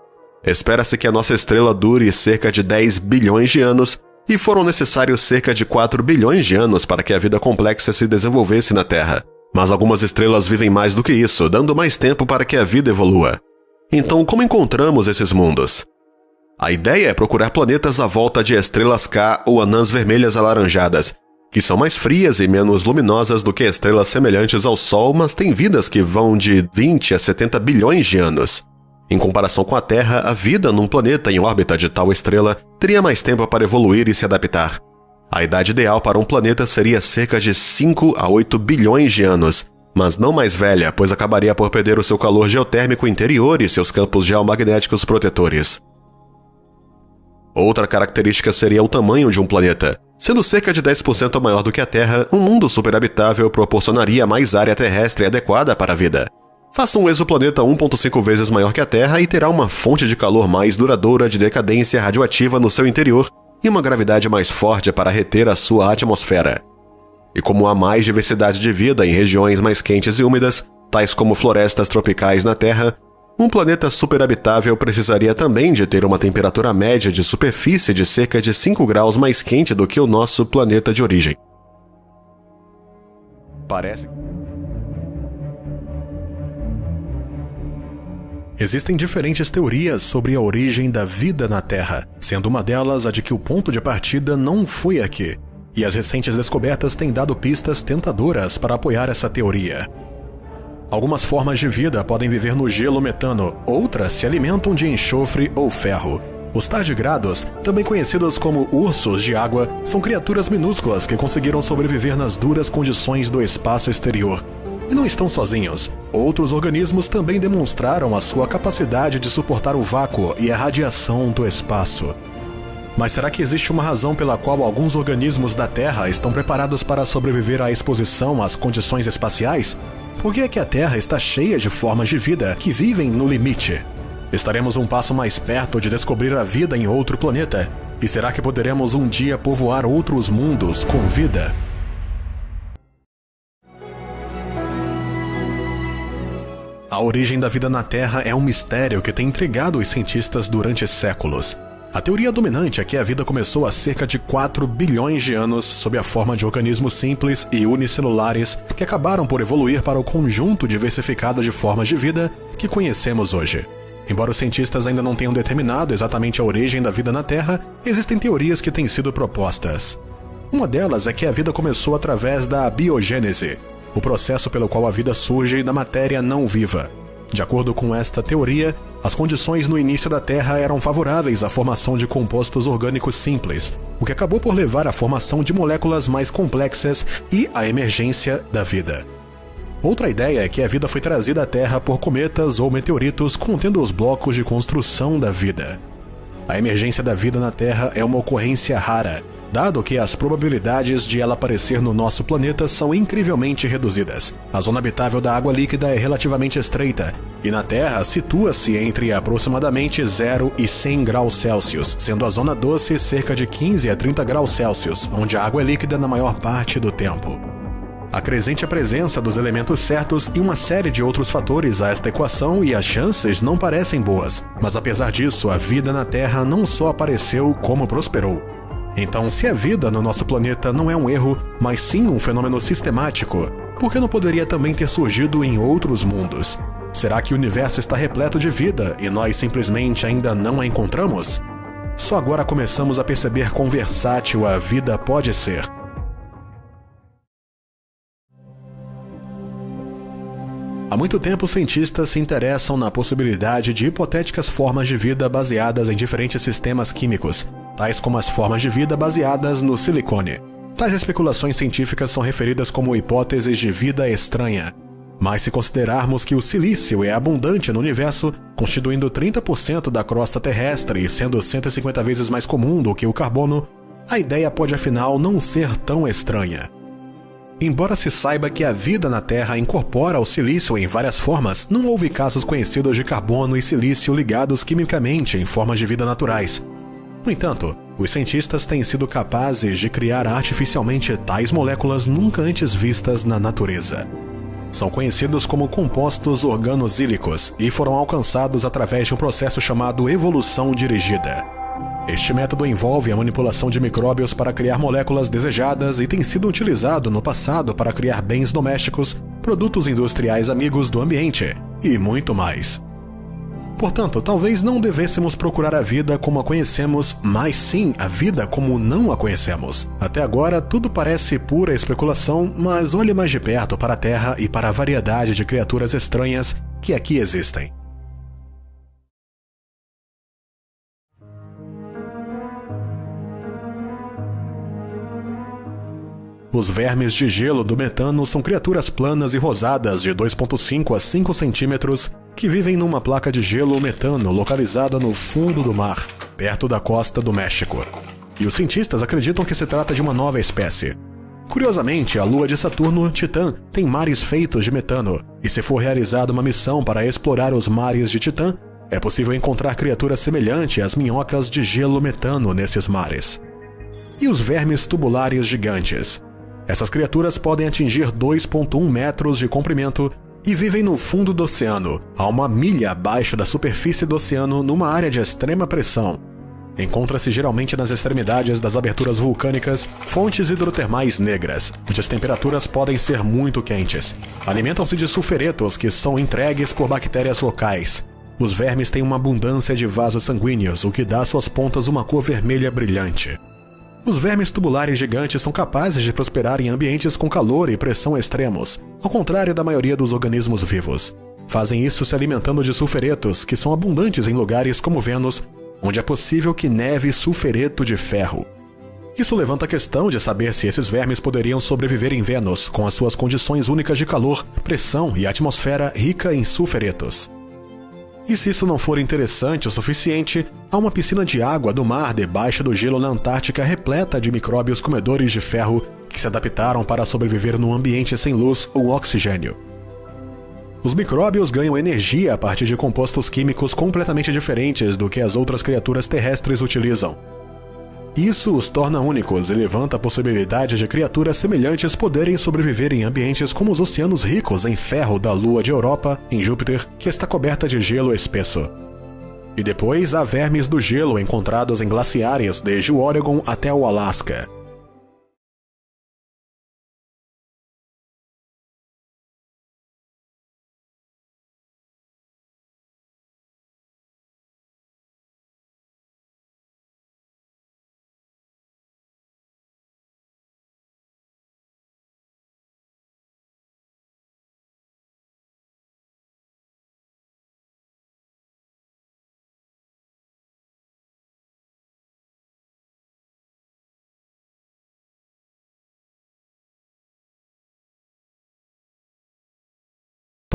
Espera-se que a nossa estrela dure cerca de 10 bilhões de anos, e foram necessários cerca de 4 bilhões de anos para que a vida complexa se desenvolvesse na Terra. Mas algumas estrelas vivem mais do que isso, dando mais tempo para que a vida evolua. Então, como encontramos esses mundos? A ideia é procurar planetas à volta de estrelas K ou anãs vermelhas alaranjadas, que são mais frias e menos luminosas do que estrelas semelhantes ao Sol, mas têm vidas que vão de 20 a 70 bilhões de anos. Em comparação com a Terra, a vida num planeta em órbita de tal estrela teria mais tempo para evoluir e se adaptar. A idade ideal para um planeta seria cerca de 5 a 8 bilhões de anos, mas não mais velha, pois acabaria por perder o seu calor geotérmico interior e seus campos geomagnéticos protetores. Outra característica seria o tamanho de um planeta. Sendo cerca de 10% maior do que a Terra, um mundo superabitável proporcionaria mais área terrestre adequada para a vida. Faça um exoplaneta 1,5 vezes maior que a Terra e terá uma fonte de calor mais duradoura de decadência radioativa no seu interior e uma gravidade mais forte para reter a sua atmosfera. E como há mais diversidade de vida em regiões mais quentes e úmidas, tais como florestas tropicais na Terra, um planeta superabitável precisaria também de ter uma temperatura média de superfície de cerca de 5 graus mais quente do que o nosso planeta de origem. Existem diferentes teorias sobre a origem da vida na Terra, sendo uma delas a de que o ponto de partida não foi aqui, e as recentes descobertas têm dado pistas tentadoras para apoiar essa teoria. Algumas formas de vida podem viver no gelo metano, outras se alimentam de enxofre ou ferro. Os tardigrados, também conhecidos como ursos de água, são criaturas minúsculas que conseguiram sobreviver nas duras condições do espaço exterior. E não estão sozinhos. Outros organismos também demonstraram a sua capacidade de suportar o vácuo e a radiação do espaço. Mas será que existe uma razão pela qual alguns organismos da Terra estão preparados para sobreviver à exposição às condições espaciais? Por que é que a Terra está cheia de formas de vida que vivem no limite? Estaremos um passo mais perto de descobrir a vida em outro planeta? E será que poderemos um dia povoar outros mundos com vida? A origem da vida na Terra é um mistério que tem intrigado os cientistas durante séculos. A teoria dominante é que a vida começou há cerca de 4 bilhões de anos sob a forma de organismos simples e unicelulares que acabaram por evoluir para o conjunto diversificado de formas de vida que conhecemos hoje. Embora os cientistas ainda não tenham determinado exatamente a origem da vida na Terra, existem teorias que têm sido propostas. Uma delas é que a vida começou através da biogênese, o processo pelo qual a vida surge da matéria não viva. De acordo com esta teoria, as condições no início da Terra eram favoráveis à formação de compostos orgânicos simples, o que acabou por levar à formação de moléculas mais complexas e à emergência da vida. Outra ideia é que a vida foi trazida à Terra por cometas ou meteoritos contendo os blocos de construção da vida. A emergência da vida na Terra é uma ocorrência rara, dado que as probabilidades de ela aparecer no nosso planeta são incrivelmente reduzidas. A zona habitável da água líquida é relativamente estreita, e na Terra situa-se entre aproximadamente 0 e 100 graus Celsius, sendo a zona doce cerca de 15 a 30 graus Celsius, onde a água é líquida na maior parte do tempo. Acrescente a presença dos elementos certos e uma série de outros fatores a esta equação e as chances não parecem boas, mas apesar disso, a vida na Terra não só apareceu como prosperou. Então, se a vida no nosso planeta não é um erro, mas sim um fenômeno sistemático, por que não poderia também ter surgido em outros mundos? Será que o universo está repleto de vida e nós simplesmente ainda não a encontramos? Só agora começamos a perceber quão versátil a vida pode ser. Há muito tempo, cientistas se interessam na possibilidade de hipotéticas formas de vida baseadas em diferentes sistemas químicos, tais como as formas de vida baseadas no silicone. Tais especulações científicas são referidas como hipóteses de vida estranha. Mas se considerarmos que o silício é abundante no universo, constituindo 30% da crosta terrestre e sendo 150 vezes mais comum do que o carbono, a ideia pode afinal não ser tão estranha. Embora se saiba que a vida na Terra incorpora o silício em várias formas, não houve casos conhecidos de carbono e silício ligados quimicamente em formas de vida naturais. No entanto, os cientistas têm sido capazes de criar artificialmente tais moléculas nunca antes vistas na natureza. São conhecidos como compostos organosílicos e foram alcançados através de um processo chamado evolução dirigida. Este método envolve a manipulação de micróbios para criar moléculas desejadas e tem sido utilizado no passado para criar bens domésticos, produtos industriais amigos do ambiente e muito mais. Portanto, talvez não devêssemos procurar a vida como a conhecemos, mas sim a vida como não a conhecemos. Até agora, tudo parece pura especulação, mas olhe mais de perto para a Terra e para a variedade de criaturas estranhas que aqui existem. Os vermes de gelo do metano são criaturas planas e rosadas de 2,5 a 5 centímetros que vivem numa placa de gelo metano localizada no fundo do mar, perto da costa do México. E os cientistas acreditam que se trata de uma nova espécie. Curiosamente, a lua de Saturno, Titã, tem mares feitos de metano, e se for realizada uma missão para explorar os mares de Titã, é possível encontrar criaturas semelhantes às minhocas de gelo metano nesses mares. E os vermes tubulares gigantes? Essas criaturas podem atingir 2,1 metros de comprimento e vivem no fundo do oceano, a 1 milha abaixo da superfície do oceano numa área de extrema pressão. Encontra-se geralmente nas extremidades das aberturas vulcânicas, fontes hidrotermais negras, onde as temperaturas podem ser muito quentes. Alimentam-se de sulfuretos que são entregues por bactérias locais. Os vermes têm uma abundância de vasos sanguíneos, o que dá às suas pontas uma cor vermelha brilhante. Os vermes tubulares gigantes são capazes de prosperar em ambientes com calor e pressão extremos, ao contrário da maioria dos organismos vivos. Fazem isso se alimentando de sulfuretos, que são abundantes em lugares como Vênus, onde é possível que neve sulfureto de ferro. Isso levanta a questão de saber se esses vermes poderiam sobreviver em Vênus, com as suas condições únicas de calor, pressão e atmosfera rica em sulfuretos. E se isso não for interessante o suficiente, há uma piscina de água do mar debaixo do gelo na Antártica repleta de micróbios comedores de ferro que se adaptaram para sobreviver num ambiente sem luz ou oxigênio. Os micróbios ganham energia a partir de compostos químicos completamente diferentes do que as outras criaturas terrestres utilizam. Isso os torna únicos e levanta a possibilidade de criaturas semelhantes poderem sobreviver em ambientes como os oceanos ricos em ferro da Lua de Europa, em Júpiter, que está coberta de gelo espesso. E depois há vermes do gelo encontrados em glaciares desde o Oregon até o Alasca.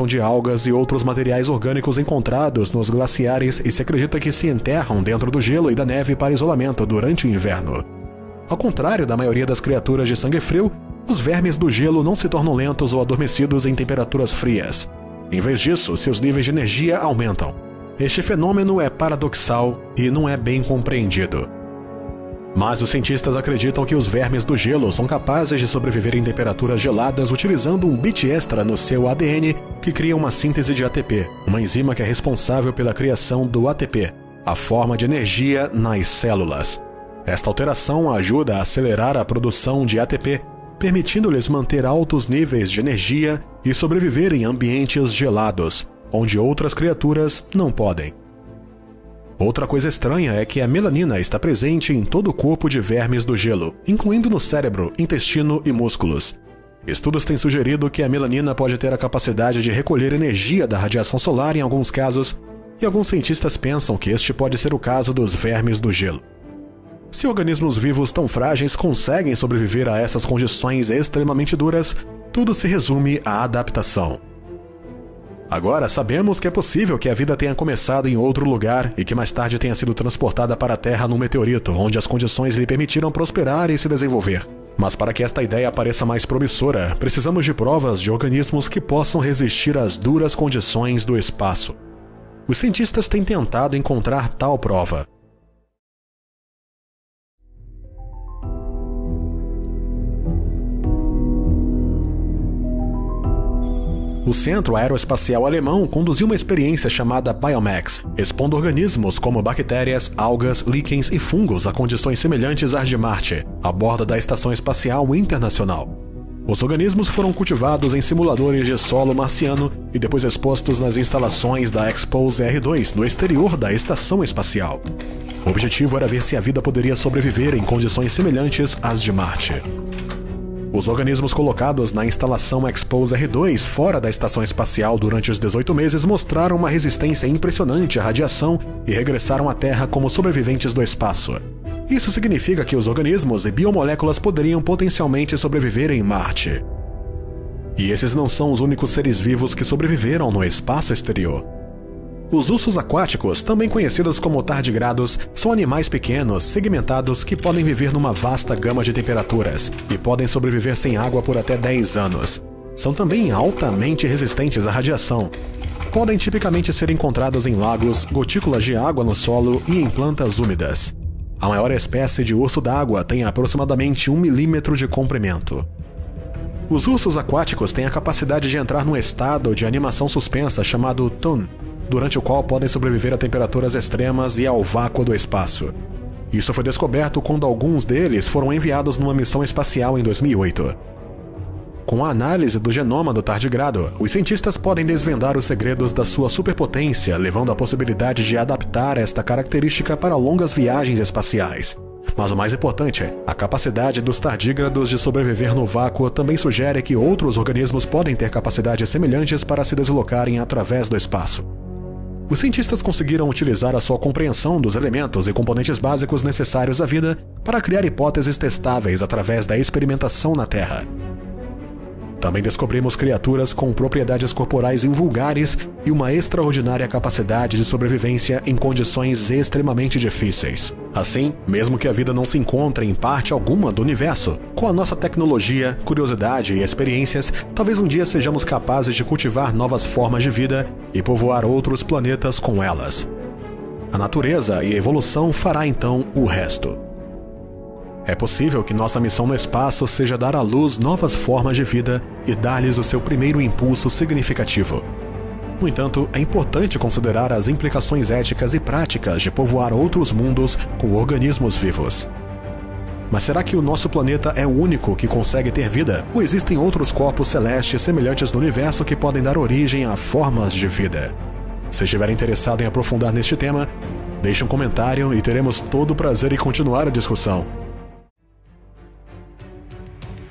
De algas e outros materiais orgânicos encontrados nos glaciares e se acredita que se enterram dentro do gelo e da neve para isolamento durante o inverno. Ao contrário da maioria das criaturas de sangue frio, os vermes do gelo não se tornam lentos ou adormecidos em temperaturas frias. Em vez disso, seus níveis de energia aumentam. Este fenômeno é paradoxal e não é bem compreendido. Mas os cientistas acreditam que os vermes do gelo são capazes de sobreviver em temperaturas geladas utilizando um bit extra no seu ADN que cria uma síntese de ATP, uma enzima que é responsável pela criação do ATP, a forma de energia nas células. Esta alteração ajuda a acelerar a produção de ATP, permitindo-lhes manter altos níveis de energia e sobreviver em ambientes gelados, onde outras criaturas não podem. Outra coisa estranha é que a melanina está presente em todo o corpo de vermes do gelo, incluindo no cérebro, intestino e músculos. Estudos têm sugerido que a melanina pode ter a capacidade de recolher energia da radiação solar em alguns casos, e alguns cientistas pensam que este pode ser o caso dos vermes do gelo. Se organismos vivos tão frágeis conseguem sobreviver a essas condições extremamente duras, tudo se resume à adaptação. Agora sabemos que é possível que a vida tenha começado em outro lugar e que mais tarde tenha sido transportada para a Terra num meteorito, onde as condições lhe permitiram prosperar e se desenvolver. Mas para que esta ideia pareça mais promissora, precisamos de provas de organismos que possam resistir às duras condições do espaço. Os cientistas têm tentado encontrar tal prova. O Centro Aeroespacial Alemão conduziu uma experiência chamada Biomax, expondo organismos como bactérias, algas, líquens e fungos a condições semelhantes às de Marte, a bordo da Estação Espacial Internacional. Os organismos foram cultivados em simuladores de solo marciano e depois expostos nas instalações da Expose R2, no exterior da Estação Espacial. O objetivo era ver se a vida poderia sobreviver em condições semelhantes às de Marte. Os organismos colocados na instalação Expose R2 fora da estação espacial durante os 18 meses mostraram uma resistência impressionante à radiação e regressaram à Terra como sobreviventes do espaço. Isso significa que os organismos e biomoléculas poderiam potencialmente sobreviver em Marte. E esses não são os únicos seres vivos que sobreviveram no espaço exterior. Os ursos aquáticos, também conhecidos como tardigrados, são animais pequenos, segmentados que podem viver numa vasta gama de temperaturas e podem sobreviver sem água por até 10 anos. São também altamente resistentes à radiação. Podem tipicamente ser encontrados em lagos, gotículas de água no solo e em plantas úmidas. A maior espécie de urso d'água tem aproximadamente 1 milímetro de comprimento. Os ursos aquáticos têm a capacidade de entrar num estado de animação suspensa chamado TUN, durante o qual podem sobreviver a temperaturas extremas e ao vácuo do espaço. Isso foi descoberto quando alguns deles foram enviados numa missão espacial em 2008. Com a análise do genoma do tardigrado, os cientistas podem desvendar os segredos da sua superpotência, levando à possibilidade de adaptar esta característica para longas viagens espaciais. Mas o mais importante, a capacidade dos tardígrados de sobreviver no vácuo também sugere que outros organismos podem ter capacidades semelhantes para se deslocarem através do espaço. Os cientistas conseguiram utilizar a sua compreensão dos elementos e componentes básicos necessários à vida para criar hipóteses testáveis através da experimentação na Terra. Também descobrimos criaturas com propriedades corporais invulgares e uma extraordinária capacidade de sobrevivência em condições extremamente difíceis. Assim, mesmo que a vida não se encontre em parte alguma do universo, com a nossa tecnologia, curiosidade e experiências, talvez um dia sejamos capazes de cultivar novas formas de vida e povoar outros planetas com elas. A natureza e a evolução fará então o resto. É possível que nossa missão no espaço seja dar à luz novas formas de vida e dar-lhes o seu primeiro impulso significativo. No entanto, é importante considerar as implicações éticas e práticas de povoar outros mundos com organismos vivos. Mas será que o nosso planeta é o único que consegue ter vida? Ou existem outros corpos celestes semelhantes no universo que podem dar origem a formas de vida? Se estiver interessado em aprofundar neste tema, deixe um comentário e teremos todo o prazer em continuar a discussão.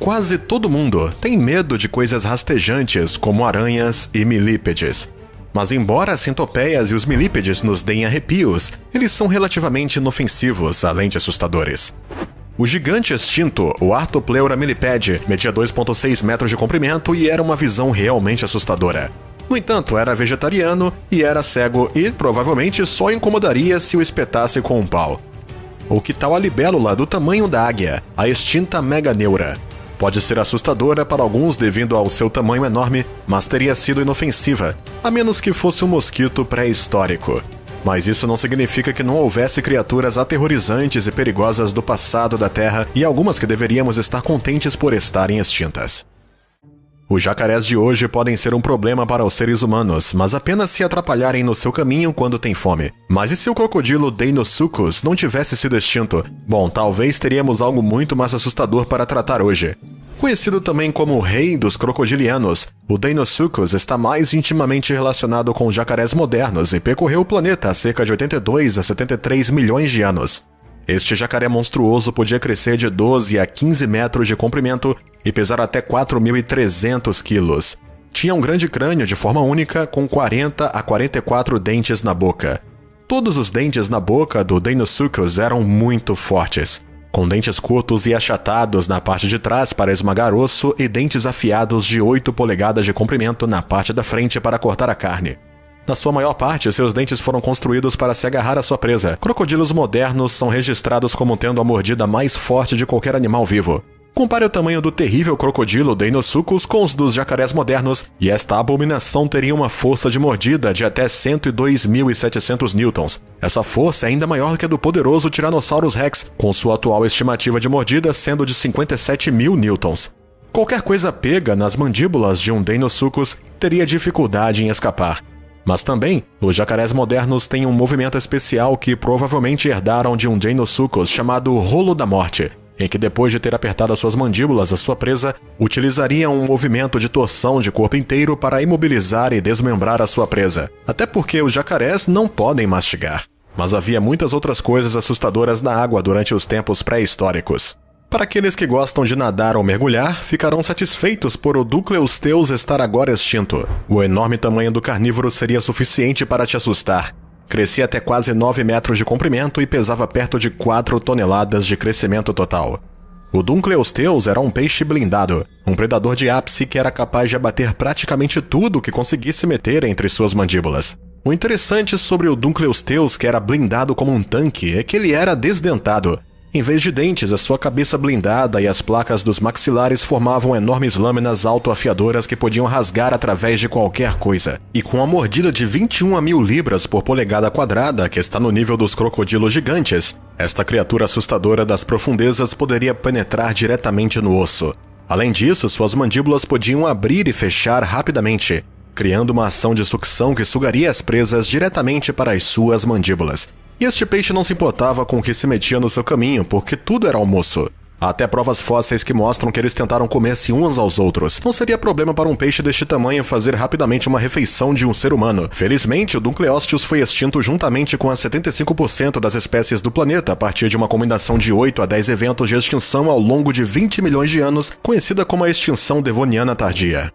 Quase todo mundo tem medo de coisas rastejantes como aranhas e milípedes. Mas embora as centopeias e os milípedes nos deem arrepios, eles são relativamente inofensivos, além de assustadores. O gigante extinto, o Arthropleura millipede, media 2,6 metros de comprimento e era uma visão realmente assustadora. No entanto, era vegetariano e era cego e, provavelmente, só incomodaria se o espetasse com um pau. Ou que tal a libélula do tamanho da águia, a extinta Meganeura? Pode ser assustadora para alguns devido ao seu tamanho enorme, mas teria sido inofensiva, a menos que fosse um mosquito pré-histórico. Mas isso não significa que não houvesse criaturas aterrorizantes e perigosas do passado da Terra e algumas que deveríamos estar contentes por estarem extintas. Os jacarés de hoje podem ser um problema para os seres humanos, mas apenas se atrapalharem no seu caminho quando tem fome. Mas e se o crocodilo Deinosuchus não tivesse sido extinto? Bom, talvez teríamos algo muito mais assustador para tratar hoje. Conhecido também como o rei dos crocodilianos, o Deinosuchus está mais intimamente relacionado com jacarés modernos e percorreu o planeta há cerca de 82 a 73 milhões de anos. Este jacaré monstruoso podia crescer de 12 a 15 metros de comprimento e pesar até 4.300 quilos. Tinha um grande crânio de forma única, com 40 a 44 dentes na boca. Todos os dentes na boca do Deinosuchus eram muito fortes, com dentes curtos e achatados na parte de trás para esmagar osso e dentes afiados de 8 polegadas de comprimento na parte da frente para cortar a carne. Na sua maior parte, seus dentes foram construídos para se agarrar à sua presa. Crocodilos modernos são registrados como tendo a mordida mais forte de qualquer animal vivo. Compare o tamanho do terrível crocodilo Deinosuchus com os dos jacarés modernos, e esta abominação teria uma força de mordida de até 102.700 newtons. Essa força é ainda maior que a do poderoso Tyrannosaurus Rex, com sua atual estimativa de mordida sendo de 57.000 newtons. Qualquer coisa pega nas mandíbulas de um Deinosuchus teria dificuldade em escapar. Mas também, os jacarés modernos têm um movimento especial que provavelmente herdaram de um Deinosuchus chamado Rolo da Morte, em que depois de ter apertado as suas mandíbulas à sua presa, utilizaria um movimento de torção de corpo inteiro para imobilizar e desmembrar a sua presa. Até porque os jacarés não podem mastigar. Mas havia muitas outras coisas assustadoras na água durante os tempos pré-históricos. Para aqueles que gostam de nadar ou mergulhar, ficarão satisfeitos por o Dunkleosteus estar agora extinto. O enorme tamanho do carnívoro seria suficiente para te assustar. Crescia até quase 9 metros de comprimento e pesava perto de 4 toneladas de crescimento total. O Dunkleosteus era um peixe blindado, um predador de ápice que era capaz de abater praticamente tudo que conseguisse meter entre suas mandíbulas. O interessante sobre o Dunkleosteus, que era blindado como um tanque, é que ele era desdentado. Em vez de dentes, a sua cabeça blindada e as placas dos maxilares formavam enormes lâminas autoafiadoras que podiam rasgar através de qualquer coisa. E com a mordida de 21.000 libras por polegada quadrada, que está no nível dos crocodilos gigantes, esta criatura assustadora das profundezas poderia penetrar diretamente no osso. Além disso, suas mandíbulas podiam abrir e fechar rapidamente, criando uma ação de sucção que sugaria as presas diretamente para as suas mandíbulas. E este peixe não se importava com o que se metia no seu caminho, porque tudo era almoço. Há até provas fósseis que mostram que eles tentaram comer-se uns aos outros. Não seria problema para um peixe deste tamanho fazer rapidamente uma refeição de um ser humano. Felizmente, o Dunkleosteus foi extinto juntamente com as 75% das espécies do planeta a partir de uma combinação de 8 a 10 eventos de extinção ao longo de 20 milhões de anos, conhecida como a extinção devoniana tardia.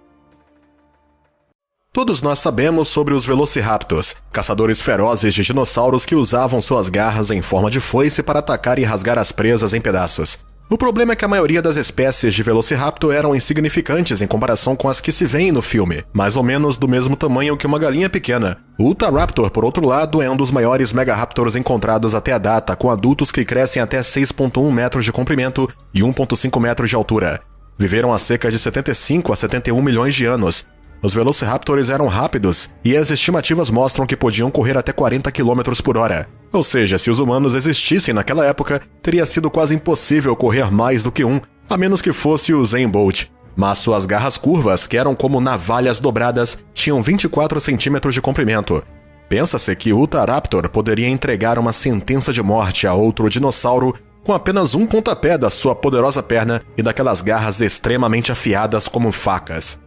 Todos nós sabemos sobre os Velociraptors, caçadores ferozes de dinossauros que usavam suas garras em forma de foice para atacar e rasgar as presas em pedaços. O problema é que a maioria das espécies de Velociraptor eram insignificantes em comparação com as que se veem no filme, mais ou menos do mesmo tamanho que uma galinha pequena. O Utahraptor, por outro lado, é um dos maiores megaraptors encontrados até a data, com adultos que crescem até 6,1 metros de comprimento e 1,5 metros de altura. Viveram há cerca de 75 a 71 milhões de anos. Os Velociraptors eram rápidos, e as estimativas mostram que podiam correr até 40 km por hora. Ou seja, se os humanos existissem naquela época, teria sido quase impossível correr mais do que um, a menos que fosse o Usain Bolt. Mas suas garras curvas, que eram como navalhas dobradas, tinham 24 centímetros de comprimento. Pensa-se que o Utahraptor poderia entregar uma sentença de morte a outro dinossauro com apenas um pontapé da sua poderosa perna e daquelas garras extremamente afiadas como facas.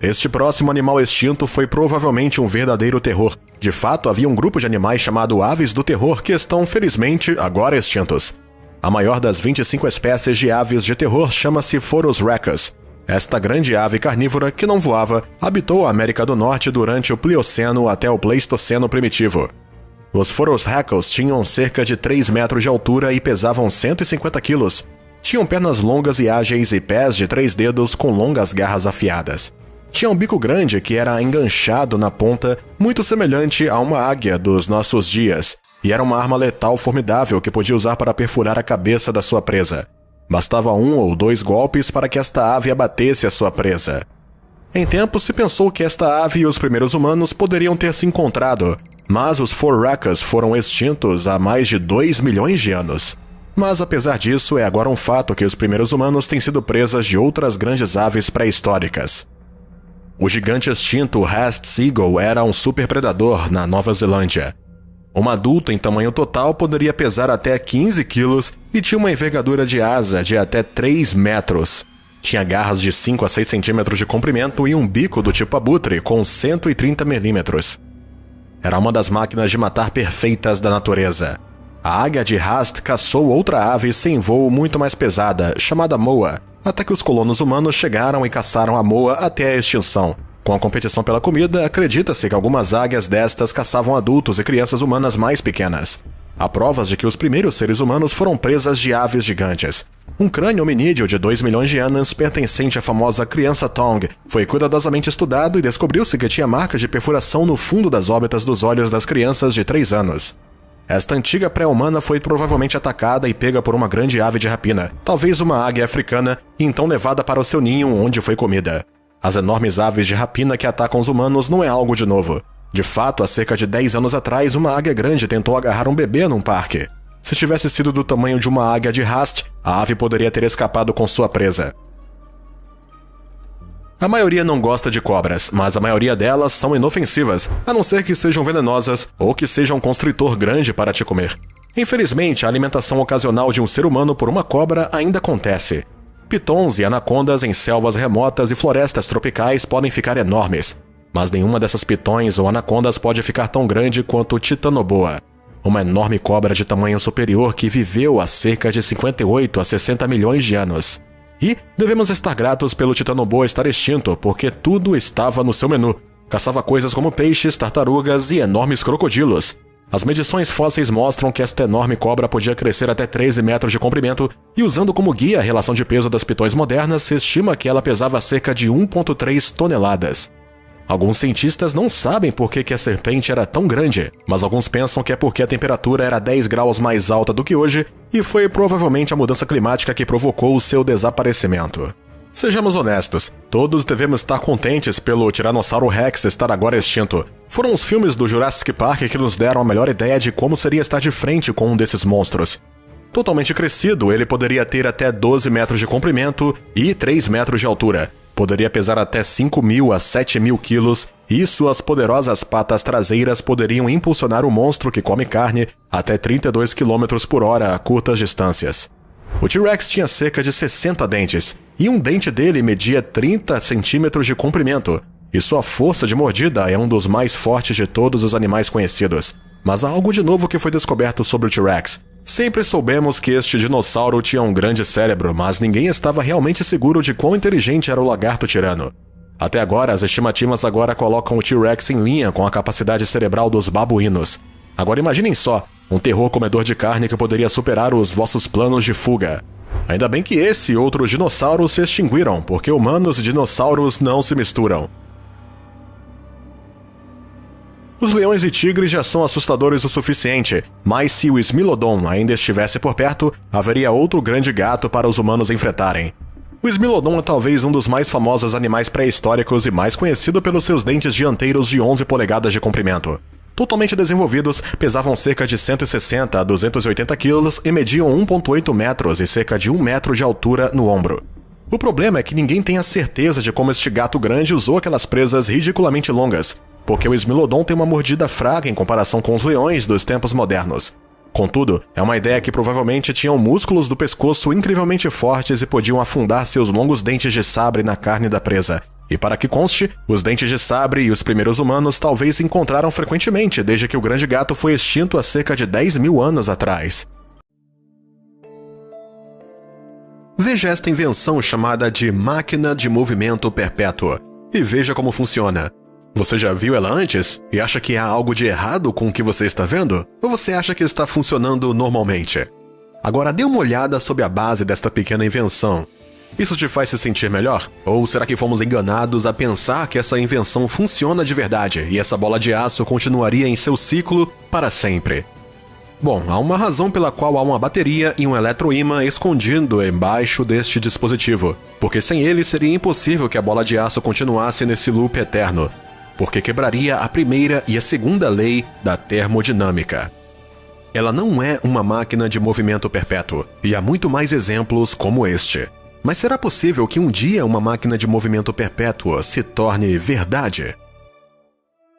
Este próximo animal extinto foi provavelmente um verdadeiro terror. De fato, havia um grupo de animais chamado aves do terror que estão, felizmente, agora extintos. A maior das 25 espécies de aves de terror chama-se Phorusrhacus. Esta grande ave carnívora, que não voava, habitou a América do Norte durante o Plioceno até o Pleistoceno primitivo. Os Phorusrhacus tinham cerca de 3 metros de altura e pesavam 150 quilos. Tinham pernas longas e ágeis e pés de 3 dedos com longas garras afiadas. Tinha um bico grande que era enganchado na ponta, muito semelhante a uma águia dos nossos dias, e era uma arma letal formidável que podia usar para perfurar a cabeça da sua presa. Bastava 1 ou 2 golpes para que esta ave abatesse a sua presa. Em tempo se pensou que esta ave e os primeiros humanos poderiam ter se encontrado, mas os Phorusrhacus foram extintos há mais de 2 milhões de anos. Mas apesar disso, é agora um fato que os primeiros humanos têm sido presas de outras grandes aves pré-históricas. O gigante extinto Haast Seagull era um superpredador na Nova Zelândia. Um adulto em tamanho total poderia pesar até 15 quilos e tinha uma envergadura de asa de até 3 metros. Tinha garras de 5 a 6 centímetros de comprimento e um bico do tipo abutre com 130 milímetros. Era uma das máquinas de matar perfeitas da natureza. A águia de Haast caçou outra ave sem voo muito mais pesada, chamada moa, até que os colonos humanos chegaram e caçaram a moa até a extinção. Com a competição pela comida, acredita-se que algumas águias destas caçavam adultos e crianças humanas mais pequenas. Há provas de que os primeiros seres humanos foram presas de aves gigantes. Um crânio hominídeo de 2 milhões de anos, pertencente à famosa criança Tong, foi cuidadosamente estudado e descobriu-se que tinha marcas de perfuração no fundo das órbitas dos olhos das crianças de 3 anos. Esta antiga pré-humana foi provavelmente atacada e pega por uma grande ave de rapina, talvez uma águia africana, e então levada para o seu ninho onde foi comida. As enormes aves de rapina que atacam os humanos não é algo de novo. De fato, há cerca de 10 anos atrás, uma águia grande tentou agarrar um bebê num parque. Se tivesse sido do tamanho de uma águia de Rast, a ave poderia ter escapado com sua presa. A maioria não gosta de cobras, mas a maioria delas são inofensivas, a não ser que sejam venenosas ou que sejam um constritor grande para te comer. Infelizmente, a alimentação ocasional de um ser humano por uma cobra ainda acontece. Pitons e anacondas em selvas remotas e florestas tropicais podem ficar enormes, mas nenhuma dessas pitões ou anacondas pode ficar tão grande quanto o Titanoboa, uma enorme cobra de tamanho superior que viveu há cerca de 58 a 60 milhões de anos. E devemos estar gratos pelo Titanoboa estar extinto, porque tudo estava no seu menu. Caçava coisas como peixes, tartarugas e enormes crocodilos. As medições fósseis mostram que esta enorme cobra podia crescer até 13 metros de comprimento, e usando como guia a relação de peso das pitões modernas, se estima que ela pesava cerca de 1,3 toneladas. Alguns cientistas não sabem por que a serpente era tão grande, mas alguns pensam que é porque a temperatura era 10 graus mais alta do que hoje e foi provavelmente a mudança climática que provocou o seu desaparecimento. Sejamos honestos, todos devemos estar contentes pelo Tiranossauro Rex estar agora extinto. Foram os filmes do Jurassic Park que nos deram a melhor ideia de como seria estar de frente com um desses monstros. Totalmente crescido, ele poderia ter até 12 metros de comprimento e 3 metros de altura. Poderia pesar até 5.000 a 7.000 quilos e suas poderosas patas traseiras poderiam impulsionar o monstro que come carne até 32 km por hora a curtas distâncias. O T-Rex tinha cerca de 60 dentes, e um dente dele media 30 centímetros de comprimento, e sua força de mordida é um dos mais fortes de todos os animais conhecidos. Mas há algo de novo que foi descoberto sobre o T-Rex. Sempre soubemos que este dinossauro tinha um grande cérebro, mas ninguém estava realmente seguro de quão inteligente era o lagarto tirano. Até agora, as estimativas agora colocam o T-Rex em linha com a capacidade cerebral dos babuínos. Agora imaginem só, um terror comedor de carne que poderia superar os vossos planos de fuga. Ainda bem que esse e outros dinossauros se extinguiram, porque humanos e dinossauros não se misturam. Os leões e tigres já são assustadores o suficiente, mas se o Smilodon ainda estivesse por perto, haveria outro grande gato para os humanos enfrentarem. O Smilodon é talvez um dos mais famosos animais pré-históricos e mais conhecido pelos seus dentes dianteiros de 11 polegadas de comprimento. Totalmente desenvolvidos, pesavam cerca de 160 a 280 quilos e mediam 1,8 metros e cerca de 1 metro de altura no ombro. O problema é que ninguém tem a certeza de como este gato grande usou aquelas presas ridiculamente longas, porque o Smilodon tem uma mordida fraca em comparação com os leões dos tempos modernos. Contudo, é uma ideia que provavelmente tinham músculos do pescoço incrivelmente fortes e podiam afundar seus longos dentes de sabre na carne da presa. E para que conste, os dentes de sabre e os primeiros humanos talvez se encontraram frequentemente desde que o grande gato foi extinto há cerca de 10.000 anos atrás. Veja esta invenção chamada de máquina de movimento perpétuo, e veja como funciona. Você já viu ela antes e acha que há algo de errado com o que você está vendo? Ou você acha que está funcionando normalmente? Agora dê uma olhada sob a base desta pequena invenção. Isso te faz se sentir melhor? Ou será que fomos enganados a pensar que essa invenção funciona de verdade e essa bola de aço continuaria em seu ciclo para sempre? Bom, há uma razão pela qual há uma bateria e um eletroímã escondido embaixo deste dispositivo, porque sem ele seria impossível que a bola de aço continuasse nesse loop eterno, porque quebraria a primeira e a segunda lei da termodinâmica. Ela não é uma máquina de movimento perpétuo, e há muito mais exemplos como este. Mas será possível que um dia uma máquina de movimento perpétuo se torne verdade?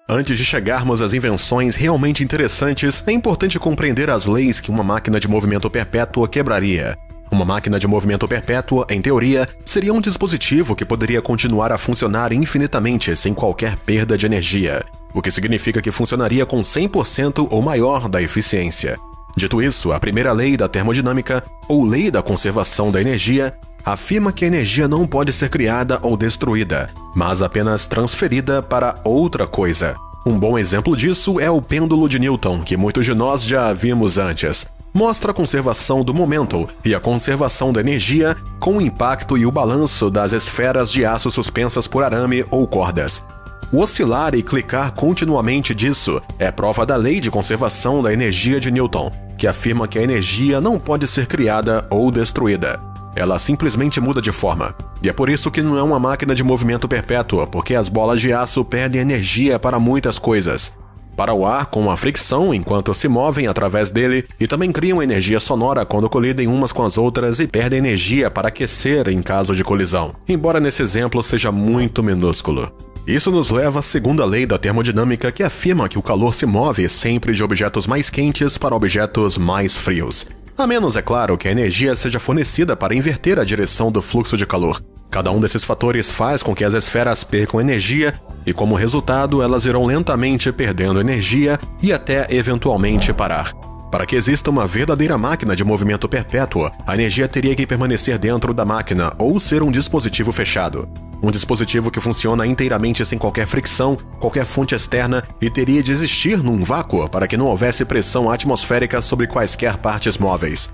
Antes de chegarmos às invenções realmente interessantes, é importante compreender as leis que uma máquina de movimento perpétuo quebraria. Uma máquina de movimento perpétuo, em teoria, seria um dispositivo que poderia continuar a funcionar infinitamente sem qualquer perda de energia, o que significa que funcionaria com 100% ou maior da eficiência. Dito isso, a primeira lei da termodinâmica, ou lei da conservação da energia, afirma que a energia não pode ser criada ou destruída, mas apenas transferida para outra coisa. Um bom exemplo disso é o pêndulo de Newton, que muitos de nós já vimos antes. Mostra a conservação do momento e a conservação da energia com o impacto e o balanço das esferas de aço suspensas por arame ou cordas. O oscilar e clicar continuamente disso é prova da lei de conservação da energia de Newton, que afirma que a energia não pode ser criada ou destruída. Ela simplesmente muda de forma. E é por isso que não é uma máquina de movimento perpétuo, porque as bolas de aço perdem energia para muitas coisas. para o ar com a fricção enquanto se movem através dele e também criam energia sonora quando colidem umas com as outras e perdem energia para aquecer em caso de colisão, embora nesse exemplo seja muito minúsculo. Isso nos leva à segunda lei da termodinâmica, que afirma que o calor se move sempre de objetos mais quentes para objetos mais frios. A menos, é claro, que a energia seja fornecida para inverter a direção do fluxo de calor. Cada um desses fatores faz com que as esferas percam energia e, como resultado, elas irão lentamente perdendo energia e até eventualmente parar. Para que exista uma verdadeira máquina de movimento perpétuo, a energia teria que permanecer dentro da máquina ou ser um dispositivo fechado. Um dispositivo que funciona inteiramente sem qualquer fricção, qualquer fonte externa e teria de existir num vácuo para que não houvesse pressão atmosférica sobre quaisquer partes móveis.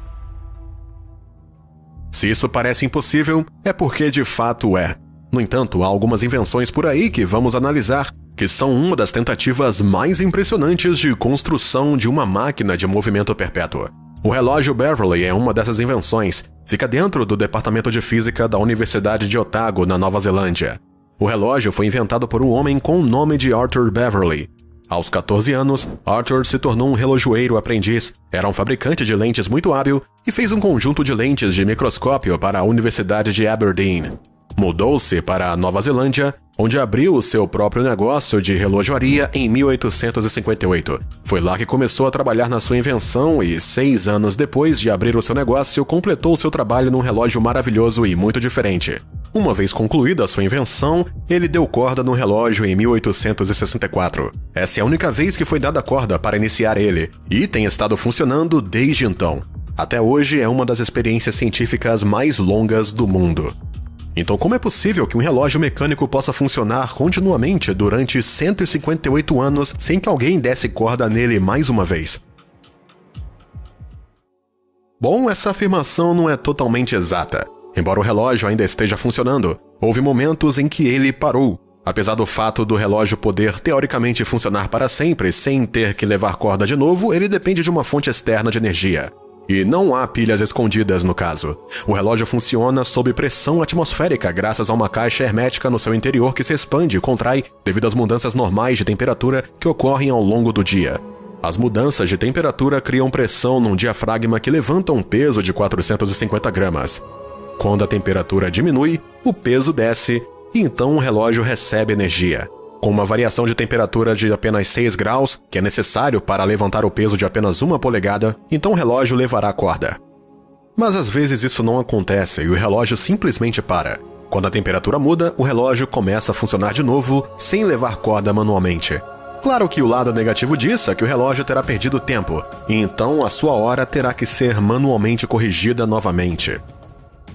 Se isso parece impossível, é porque de fato é. No entanto, há algumas invenções por aí que vamos analisar, que são uma das tentativas mais impressionantes de construção de uma máquina de movimento perpétuo. O relógio Beverly é uma dessas invenções. Fica dentro do Departamento de Física da Universidade de Otago, na Nova Zelândia. O relógio foi inventado por um homem com o nome de Arthur Beverly. Aos 14 anos, Arthur se tornou um relojoeiro aprendiz, era um fabricante de lentes muito hábil e fez um conjunto de lentes de microscópio para a Universidade de Aberdeen. Mudou-se para a Nova Zelândia, onde abriu o seu próprio negócio de relojoaria em 1858. Foi lá que começou a trabalhar na sua invenção e, 6 anos depois de abrir o seu negócio, completou seu trabalho num relógio maravilhoso e muito diferente. Uma vez concluída a sua invenção, ele deu corda no relógio em 1864. Essa é a única vez que foi dada corda para iniciar ele, e tem estado funcionando desde então. Até hoje é uma das experiências científicas mais longas do mundo. Então, como é possível que um relógio mecânico possa funcionar continuamente durante 158 anos sem que alguém desse corda nele mais uma vez? Bom, essa afirmação não é totalmente exata. Embora o relógio ainda esteja funcionando, houve momentos em que ele parou. Apesar do fato do relógio poder teoricamente funcionar para sempre sem ter que levar corda de novo, ele depende de uma fonte externa de energia. E não há pilhas escondidas no caso. O relógio funciona sob pressão atmosférica graças a uma caixa hermética no seu interior que se expande e contrai devido às mudanças normais de temperatura que ocorrem ao longo do dia. As mudanças de temperatura criam pressão num diafragma que levanta um peso de 450 gramas. Quando a temperatura diminui, o peso desce e então o relógio recebe energia. Com uma variação de temperatura de apenas 6 graus, que é necessário para levantar o peso de apenas 1 polegada, então o relógio levará a corda. Mas às vezes isso não acontece e o relógio simplesmente para. Quando a temperatura muda, o relógio começa a funcionar de novo, sem levar corda manualmente. Claro que o lado negativo disso é que o relógio terá perdido tempo, e então a sua hora terá que ser manualmente corrigida novamente.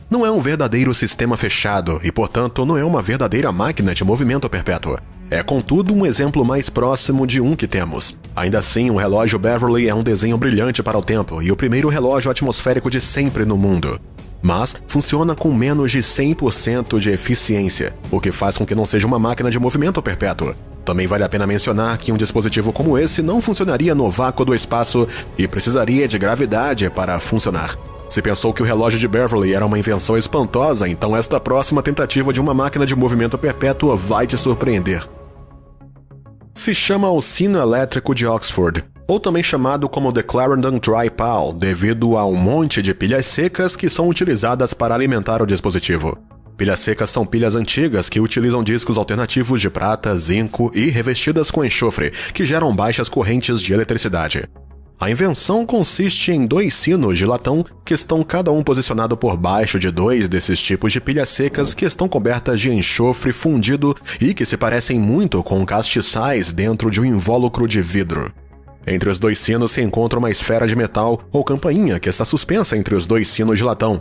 Não é um verdadeiro sistema fechado e, portanto, não é uma verdadeira máquina de movimento perpétuo. É, contudo, um exemplo mais próximo de um que temos. Ainda assim, o relógio Beverly é um desenho brilhante para o tempo e o primeiro relógio atmosférico de sempre no mundo. Mas funciona com menos de 100% de eficiência, o que faz com que não seja uma máquina de movimento perpétuo. Também vale a pena mencionar que um dispositivo como esse não funcionaria no vácuo do espaço e precisaria de gravidade para funcionar. Se pensou que o relógio de Beverly era uma invenção espantosa, então esta próxima tentativa de uma máquina de movimento perpétuo vai te surpreender. Se chama o sino elétrico de Oxford, ou também chamado como The Clarendon Dry Pal, devido a um monte de pilhas secas que são utilizadas para alimentar o dispositivo. Pilhas secas são pilhas antigas que utilizam discos alternativos de prata, zinco e revestidas com enxofre, que geram baixas correntes de eletricidade. A invenção consiste em 2 sinos de latão que estão cada um posicionado por baixo de 2 desses tipos de pilhas secas que estão cobertas de enxofre fundido e que se parecem muito com castiçais dentro de um invólucro de vidro. Entre os 2 sinos se encontra uma esfera de metal ou campainha que está suspensa entre os 2 sinos de latão.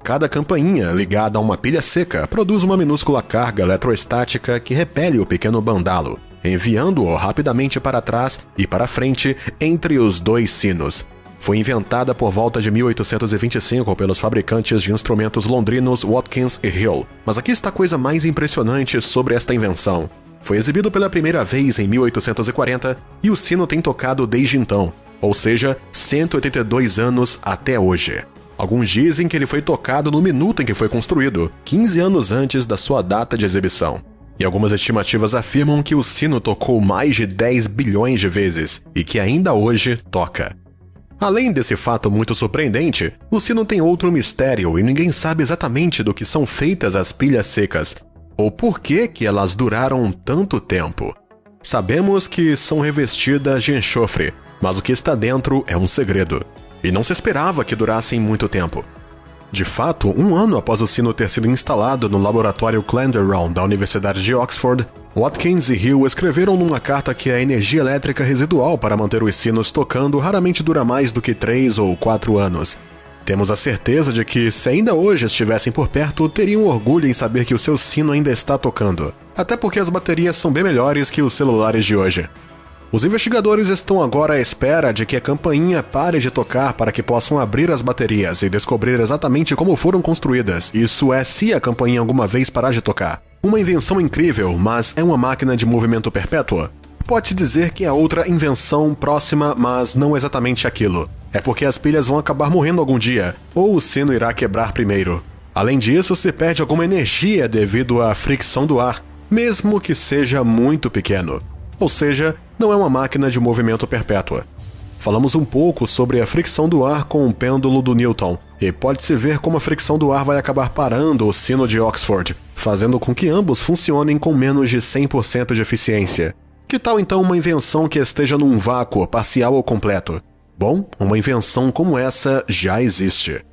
Cada campainha, ligada a uma pilha seca, produz uma minúscula carga eletroestática que repele o pequeno bandalo, enviando-o rapidamente para trás e para frente entre os 2 sinos. Foi inventada por volta de 1825 pelos fabricantes de instrumentos londrinos Watkins e Hill. Mas aqui está a coisa mais impressionante sobre esta invenção. Foi exibido pela primeira vez em 1840 e o sino tem tocado desde então, ou seja, 182 anos até hoje. Alguns dizem que ele foi tocado no minuto em que foi construído, 15 anos antes da sua data de exibição. E algumas estimativas afirmam que o sino tocou mais de 10 bilhões de vezes e que ainda hoje toca. Além desse fato muito surpreendente, o sino tem outro mistério e ninguém sabe exatamente do que são feitas as pilhas secas, ou por que elas duraram tanto tempo. Sabemos que são revestidas de enxofre, mas o que está dentro é um segredo, e não se esperava que durassem muito tempo. De fato, 1 ano após o sino ter sido instalado no laboratório Clenderon da Universidade de Oxford, Watkins e Hill escreveram numa carta que a energia elétrica residual para manter os sinos tocando raramente dura mais do que 3 ou 4 anos. Temos a certeza de que, se ainda hoje estivessem por perto, teriam orgulho em saber que o seu sino ainda está tocando, até porque as baterias são bem melhores que os celulares de hoje. Os investigadores estão agora à espera de que a campainha pare de tocar para que possam abrir as baterias e descobrir exatamente como foram construídas, isso é, se a campainha alguma vez parar de tocar. Uma invenção incrível, mas é uma máquina de movimento perpétuo? Pode-se dizer que é outra invenção próxima, mas não exatamente aquilo. É porque as pilhas vão acabar morrendo algum dia, ou o sino irá quebrar primeiro. Além disso, se perde alguma energia devido à fricção do ar, mesmo que seja muito pequeno. Ou seja, não é uma máquina de movimento perpétua. Falamos um pouco sobre a fricção do ar com o pêndulo do Newton, e pode-se ver como a fricção do ar vai acabar parando o sino de Oxford, fazendo com que ambos funcionem com menos de 100% de eficiência. Que tal então uma invenção que esteja num vácuo, parcial ou completo? Bom, uma invenção como essa já existe.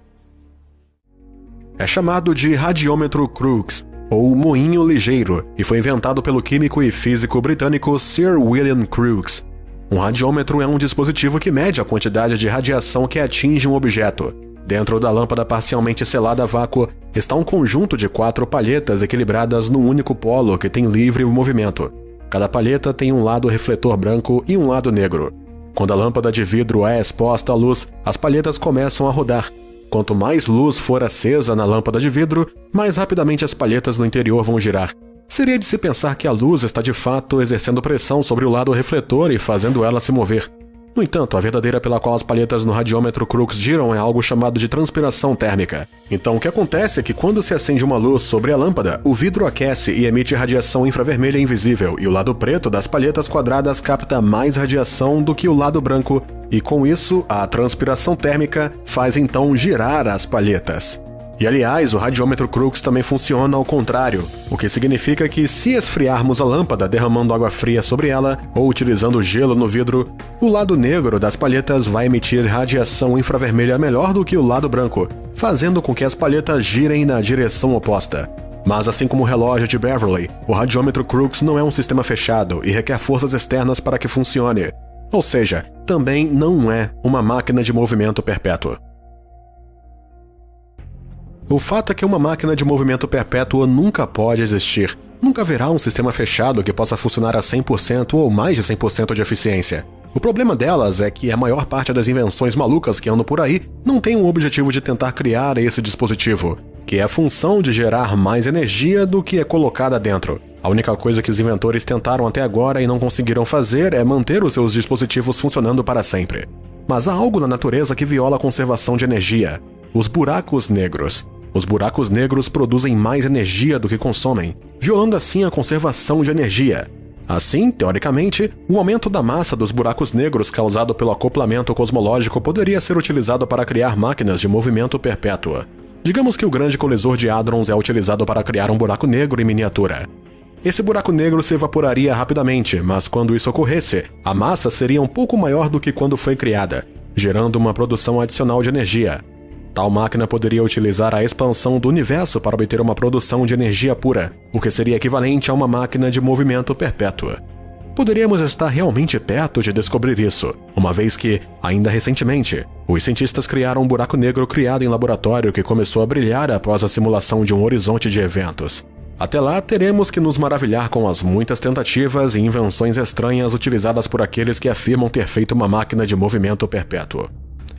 É chamado de radiômetro Crookes, ou moinho ligeiro, e foi inventado pelo químico e físico britânico Sir William Crookes. Um radiômetro é um dispositivo que mede a quantidade de radiação que atinge um objeto. Dentro da lâmpada parcialmente selada a vácuo está um conjunto de 4 palhetas equilibradas num único polo que tem livre movimento. Cada palheta tem um lado refletor branco e um lado negro. Quando a lâmpada de vidro é exposta à luz, as palhetas começam a rodar. Quanto mais luz for acesa na lâmpada de vidro, mais rapidamente as palhetas no interior vão girar. Seria de se pensar que a luz está de fato exercendo pressão sobre o lado refletor e fazendo ela se mover. No entanto, a verdadeira pela qual as palhetas no radiômetro Crookes giram é algo chamado de transpiração térmica. Então o que acontece é que quando se acende uma luz sobre a lâmpada, o vidro aquece e emite radiação infravermelha invisível, e o lado preto das palhetas quadradas capta mais radiação do que o lado branco, e com isso, a transpiração térmica faz então girar as palhetas. E aliás, o radiômetro Crookes também funciona ao contrário, o que significa que se esfriarmos a lâmpada derramando água fria sobre ela ou utilizando gelo no vidro, o lado negro das palhetas vai emitir radiação infravermelha melhor do que o lado branco, fazendo com que as palhetas girem na direção oposta. Mas assim como o relógio de Beverly, o radiômetro Crookes não é um sistema fechado e requer forças externas para que funcione. Ou seja, também não é uma máquina de movimento perpétuo. O fato é que uma máquina de movimento perpétuo nunca pode existir. Nunca haverá um sistema fechado que possa funcionar a 100% ou mais de 100% de eficiência. O problema delas é que a maior parte das invenções malucas que andam por aí não tem o objetivo de tentar criar esse dispositivo, que é a função de gerar mais energia do que é colocada dentro. A única coisa que os inventores tentaram até agora e não conseguiram fazer é manter os seus dispositivos funcionando para sempre. Mas há algo na natureza que viola a conservação de energia: os buracos negros. Os buracos negros produzem mais energia do que consomem, violando assim a conservação de energia. Assim, teoricamente, o aumento da massa dos buracos negros causado pelo acoplamento cosmológico poderia ser utilizado para criar máquinas de movimento perpétuo. Digamos que o grande colisor de hadrons é utilizado para criar um buraco negro em miniatura. Esse buraco negro se evaporaria rapidamente, mas quando isso ocorresse, a massa seria um pouco maior do que quando foi criada, gerando uma produção adicional de energia. Tal máquina poderia utilizar a expansão do universo para obter uma produção de energia pura, o que seria equivalente a uma máquina de movimento perpétuo. Poderíamos estar realmente perto de descobrir isso, uma vez que, ainda recentemente, os cientistas criaram um buraco negro criado em laboratório que começou a brilhar após a simulação de um horizonte de eventos. Até lá, teremos que nos maravilhar com as muitas tentativas e invenções estranhas utilizadas por aqueles que afirmam ter feito uma máquina de movimento perpétuo.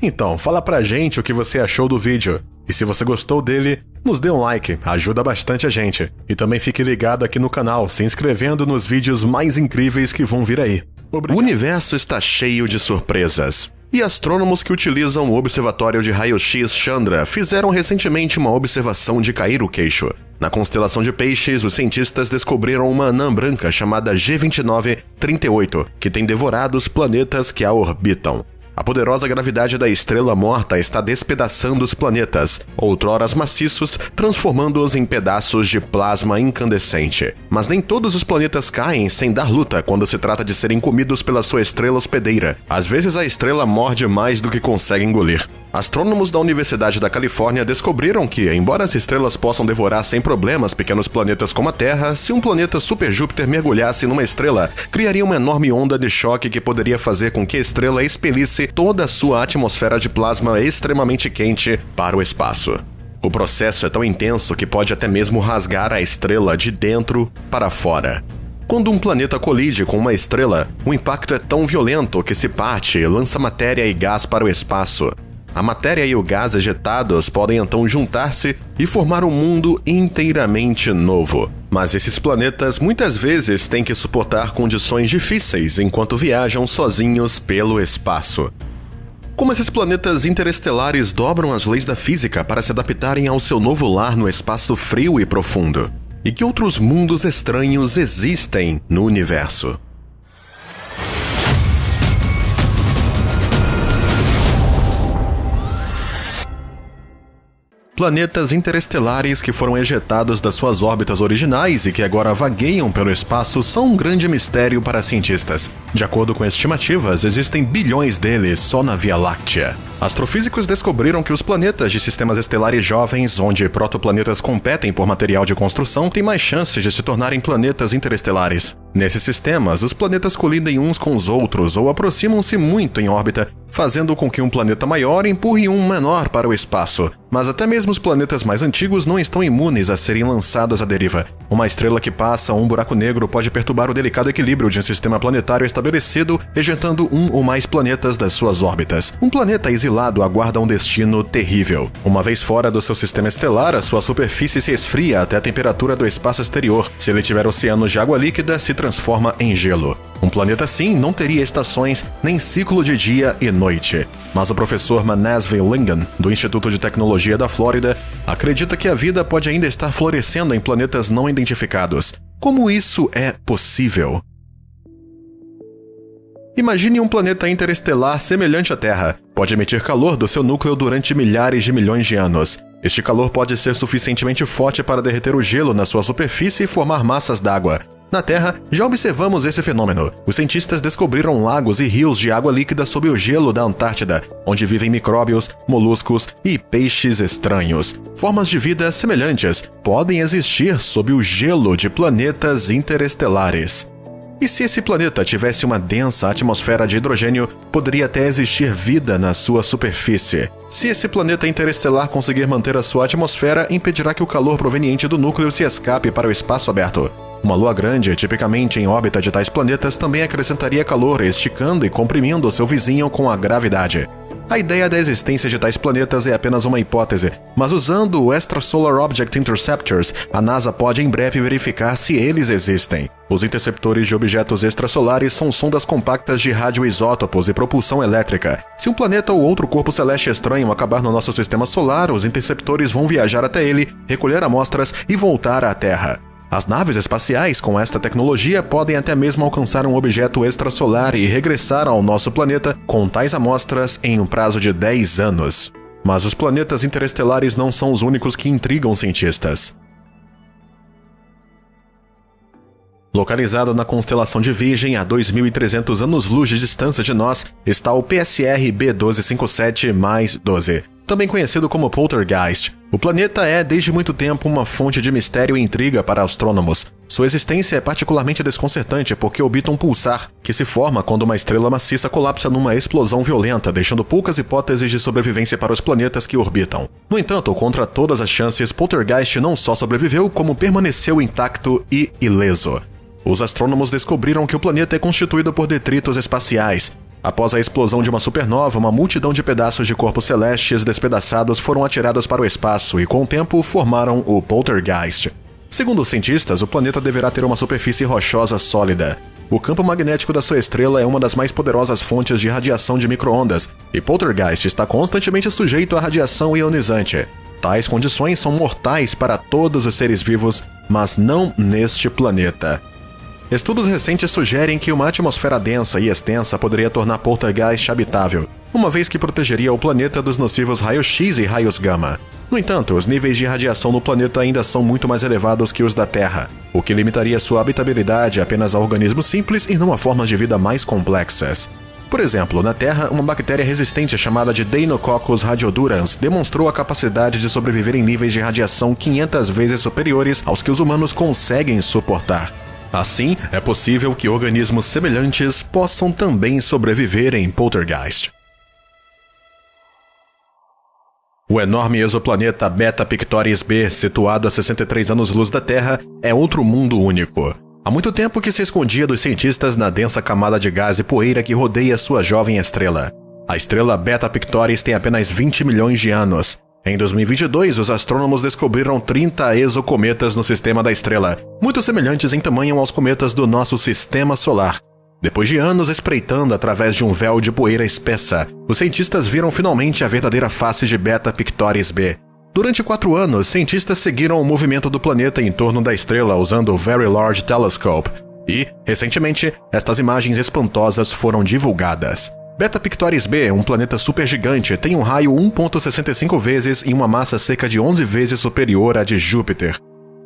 Então, fala pra gente o que você achou do vídeo. E se você gostou dele, nos dê um like, ajuda bastante a gente. E também fique ligado aqui no canal, se inscrevendo nos vídeos mais incríveis que vão vir aí. O universo está cheio de surpresas. E astrônomos que utilizam o Observatório de Raio-X Chandra fizeram recentemente uma observação de cair o queixo. Na constelação de Peixes, os cientistas descobriram uma anã branca chamada G2938, que tem devorado os planetas que a orbitam. A poderosa gravidade da estrela morta está despedaçando os planetas, outroras maciços, transformando-os em pedaços de plasma incandescente. Mas nem todos os planetas caem sem dar luta quando se trata de serem comidos pela sua estrela hospedeira. Às vezes a estrela morde mais do que consegue engolir. Astrônomos da Universidade da Califórnia descobriram que, embora as estrelas possam devorar sem problemas pequenos planetas como a Terra, se um planeta Super Júpiter mergulhasse numa estrela, criaria uma enorme onda de choque que poderia fazer com que a estrela expelisse toda a sua atmosfera de plasma extremamente quente para o espaço. O processo é tão intenso que pode até mesmo rasgar a estrela de dentro para fora. Quando um planeta colide com uma estrela, o impacto é tão violento que se parte e lança matéria e gás para o espaço. A matéria e o gás ejetados podem então juntar-se e formar um mundo inteiramente novo. Mas esses planetas muitas vezes têm que suportar condições difíceis enquanto viajam sozinhos pelo espaço. Como esses planetas interestelares dobram as leis da física para se adaptarem ao seu novo lar no espaço frio e profundo? E que outros mundos estranhos existem no universo? Planetas interestelares que foram ejetados das suas órbitas originais e que agora vagueiam pelo espaço são um grande mistério para cientistas. De acordo com estimativas, existem bilhões deles só na Via Láctea. Astrofísicos descobriram que os planetas de sistemas estelares jovens, onde protoplanetas competem por material de construção, têm mais chances de se tornarem planetas interestelares. Nesses sistemas, os planetas colidem uns com os outros ou aproximam-se muito em órbita, fazendo com que um planeta maior empurre um menor para o espaço. Mas até mesmo os planetas mais antigos não estão imunes a serem lançados à deriva. Uma estrela que passa um buraco negro pode perturbar o delicado equilíbrio de um sistema planetário estabelecido, ejetando um ou mais planetas das suas órbitas. Um planeta exilado aguarda um destino terrível. Uma vez fora do seu sistema estelar, a sua superfície se esfria até a temperatura do espaço exterior. Se ele tiver oceanos de água líquida, se transforma em gelo. Um planeta assim não teria estações nem ciclo de dia e noite. Mas o professor Manasvi Lingan, do Instituto de Tecnologia da Flórida, acredita que a vida pode ainda estar florescendo em planetas não identificados. Como isso é possível? Imagine um planeta interestelar semelhante à Terra. Pode emitir calor do seu núcleo durante milhares de milhões de anos. Este calor pode ser suficientemente forte para derreter o gelo na sua superfície e formar massas d'água. Na Terra, já observamos esse fenômeno. Os cientistas descobriram lagos e rios de água líquida sob o gelo da Antártida, onde vivem micróbios, moluscos e peixes estranhos. Formas de vida semelhantes podem existir sob o gelo de planetas interestelares. E se esse planeta tivesse uma densa atmosfera de hidrogênio, poderia até existir vida na sua superfície. Se esse planeta interestelar conseguir manter a sua atmosfera, impedirá que o calor proveniente do núcleo se escape para o espaço aberto. Uma lua grande, tipicamente em órbita de tais planetas, também acrescentaria calor, esticando e comprimindo seu vizinho com a gravidade. A ideia da existência de tais planetas é apenas uma hipótese, mas usando o Extrasolar Object Interceptors, a NASA pode em breve verificar se eles existem. Os interceptores de objetos extrasolares são sondas compactas de radioisótopos e propulsão elétrica. Se um planeta ou outro corpo celeste estranho acabar no nosso sistema solar, os interceptores vão viajar até ele, recolher amostras e voltar à Terra. As naves espaciais com esta tecnologia podem até mesmo alcançar um objeto extrasolar e regressar ao nosso planeta com tais amostras em um prazo de 10 anos. Mas os planetas interestelares não são os únicos que intrigam cientistas. Localizado na constelação de Virgem, a 2.300 anos-luz de distância de nós, está o PSR B1257-12, também conhecido como Poltergeist. O planeta é, desde muito tempo, uma fonte de mistério e intriga para astrônomos. Sua existência é particularmente desconcertante porque orbita um pulsar, que se forma quando uma estrela maciça colapsa numa explosão violenta, deixando poucas hipóteses de sobrevivência para os planetas que orbitam. No entanto, contra todas as chances, Poltergeist não só sobreviveu, como permaneceu intacto e ileso. Os astrônomos descobriram que o planeta é constituído por detritos espaciais. Após a explosão de uma supernova, uma multidão de pedaços de corpos celestes despedaçados foram atirados para o espaço e, com o tempo, formaram o Poltergeist. Segundo os cientistas, o planeta deverá ter uma superfície rochosa sólida. O campo magnético da sua estrela é uma das mais poderosas fontes de radiação de micro-ondas, e Poltergeist está constantemente sujeito à radiação ionizante. Tais condições são mortais para todos os seres vivos, mas não neste planeta. Estudos recentes sugerem que uma atmosfera densa e extensa poderia tornar Poltergeist habitável, uma vez que protegeria o planeta dos nocivos raios-X e raios gama. No entanto, os níveis de radiação no planeta ainda são muito mais elevados que os da Terra, o que limitaria sua habitabilidade apenas a organismos simples e não a formas de vida mais complexas. Por exemplo, na Terra, uma bactéria resistente chamada de Deinococcus radiodurans demonstrou a capacidade de sobreviver em níveis de radiação 500 vezes superiores aos que os humanos conseguem suportar. Assim, é possível que organismos semelhantes possam também sobreviver em Poltergeist. O enorme exoplaneta Beta Pictoris b, situado a 63 anos-luz da Terra, é outro mundo único. Há muito tempo que se escondia dos cientistas na densa camada de gás e poeira que rodeia sua jovem estrela. A estrela Beta Pictoris tem apenas 20 milhões de anos. Em 2022, os astrônomos descobriram 30 exocometas no sistema da estrela, muito semelhantes em tamanho aos cometas do nosso sistema solar. Depois de anos espreitando através de um véu de poeira espessa, os cientistas viram finalmente a verdadeira face de Beta Pictoris b. Durante 4 anos, cientistas seguiram o movimento do planeta em torno da estrela usando o Very Large Telescope, e, recentemente, estas imagens espantosas foram divulgadas. Beta Pictoris b, um planeta supergigante, tem um raio 1,65 vezes e uma massa cerca de 11 vezes superior à de Júpiter.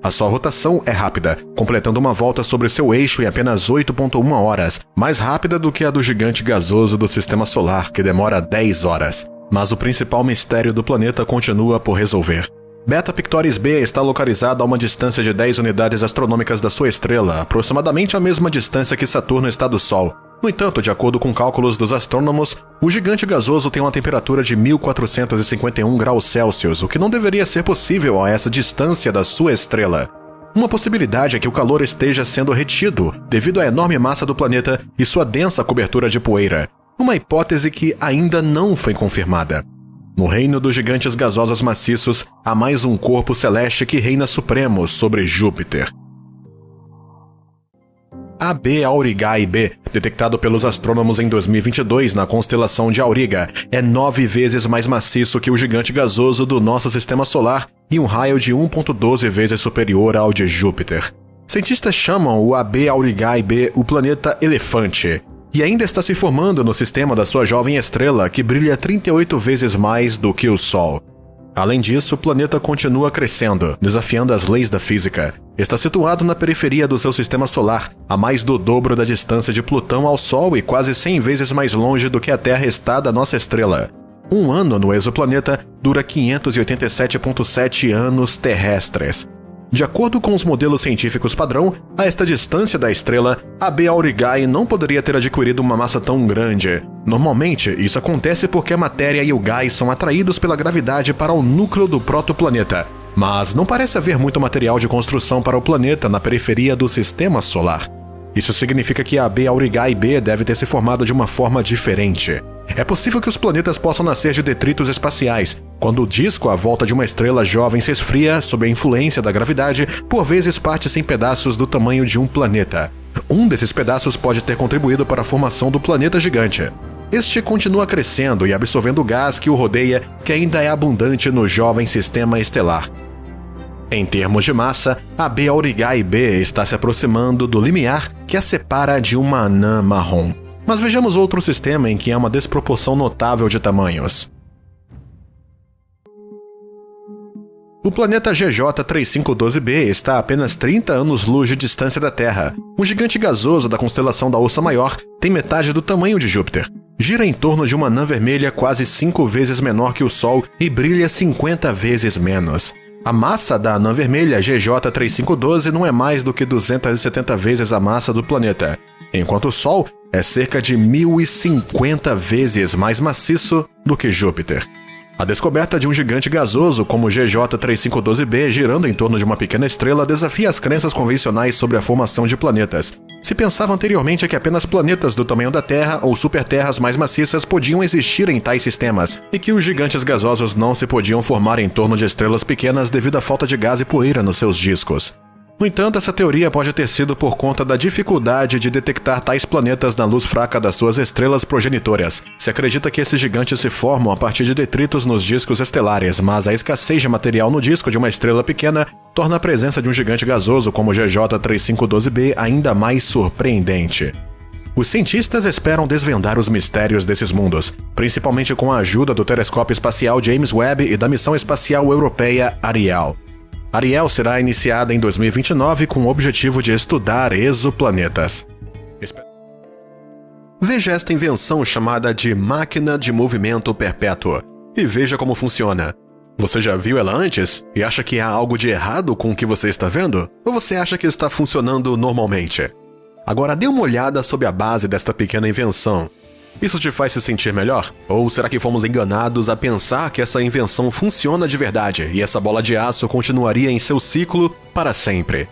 A sua rotação é rápida, completando uma volta sobre seu eixo em apenas 8,1 horas, mais rápida do que a do gigante gasoso do Sistema Solar, que demora 10 horas. Mas o principal mistério do planeta continua por resolver. Beta Pictoris b está localizado a uma distância de 10 unidades astronômicas da sua estrela, aproximadamente a mesma distância que Saturno está do Sol. No entanto, de acordo com cálculos dos astrônomos, o gigante gasoso tem uma temperatura de 1451 graus Celsius, o que não deveria ser possível a essa distância da sua estrela. Uma possibilidade é que o calor esteja sendo retido devido à enorme massa do planeta e sua densa cobertura de poeira. Uma hipótese que ainda não foi confirmada. No reino dos gigantes gasosos maciços, há mais um corpo celeste que reina supremo sobre Júpiter. AB Aurigae b, detectado pelos astrônomos em 2022 na constelação de Auriga, é 9 vezes mais maciço que o gigante gasoso do nosso sistema solar e um raio de 1,12 vezes superior ao de Júpiter. Cientistas chamam o AB Aurigae b o planeta elefante, e ainda está se formando no sistema da sua jovem estrela, que brilha 38 vezes mais do que o Sol. Além disso, o planeta continua crescendo, desafiando as leis da física. Está situado na periferia do seu sistema solar, a mais do dobro da distância de Plutão ao Sol e quase 100 vezes mais longe do que a Terra está da nossa estrela. Um ano no exoplaneta dura 587,7 anos terrestres. De acordo com os modelos científicos padrão, a esta distância da estrela, a B Aurigae não poderia ter adquirido uma massa tão grande. Normalmente, isso acontece porque a matéria e o gás são atraídos pela gravidade para o núcleo do protoplaneta, mas não parece haver muito material de construção para o planeta na periferia do sistema solar. Isso significa que a B Aurigae b deve ter se formado de uma forma diferente. É possível que os planetas possam nascer de detritos espaciais, quando o disco à volta de uma estrela jovem se esfria sob a influência da gravidade, por vezes parte-se em pedaços do tamanho de um planeta. Um desses pedaços pode ter contribuído para a formação do planeta gigante. Este continua crescendo e absorvendo o gás que o rodeia, que ainda é abundante no jovem sistema estelar. Em termos de massa, a B Aurigae b está se aproximando do limiar que a separa de uma anã marrom. Mas vejamos outro sistema em que há uma desproporção notável de tamanhos. O planeta GJ 3512b está a apenas 30 anos-luz de distância da Terra. O gigante gasoso da constelação da Ursa Maior tem metade do tamanho de Júpiter. Gira em torno de uma anã vermelha quase 5 vezes menor que o Sol e brilha 50 vezes menos. A massa da anã vermelha GJ 3512 não é mais do que 270 vezes a massa do planeta, enquanto o Sol é cerca de 1050 vezes mais maciço do que Júpiter. A descoberta de um gigante gasoso como o GJ 3512b girando em torno de uma pequena estrela desafia as crenças convencionais sobre a formação de planetas. Se pensava anteriormente que apenas planetas do tamanho da Terra ou superterras mais maciças podiam existir em tais sistemas, e que os gigantes gasosos não se podiam formar em torno de estrelas pequenas devido à falta de gás e poeira nos seus discos. No entanto, essa teoria pode ter sido por conta da dificuldade de detectar tais planetas na luz fraca das suas estrelas progenitoras. Se acredita que esses gigantes se formam a partir de detritos nos discos estelares, mas a escassez de material no disco de uma estrela pequena torna a presença de um gigante gasoso como o GJ3512b ainda mais surpreendente. Os cientistas esperam desvendar os mistérios desses mundos, principalmente com a ajuda do telescópio espacial James Webb e da missão espacial europeia Ariel. Ariel será iniciada em 2029 com o objetivo de estudar exoplanetas. Veja esta invenção chamada de máquina de movimento perpétuo e veja como funciona. Você já viu ela antes e acha que há algo de errado com o que você está vendo? Ou você acha que está funcionando normalmente? Agora dê uma olhada sob a base desta pequena invenção. Isso te faz se sentir melhor? Ou será que fomos enganados a pensar que essa invenção funciona de verdade e essa bola de aço continuaria em seu ciclo para sempre?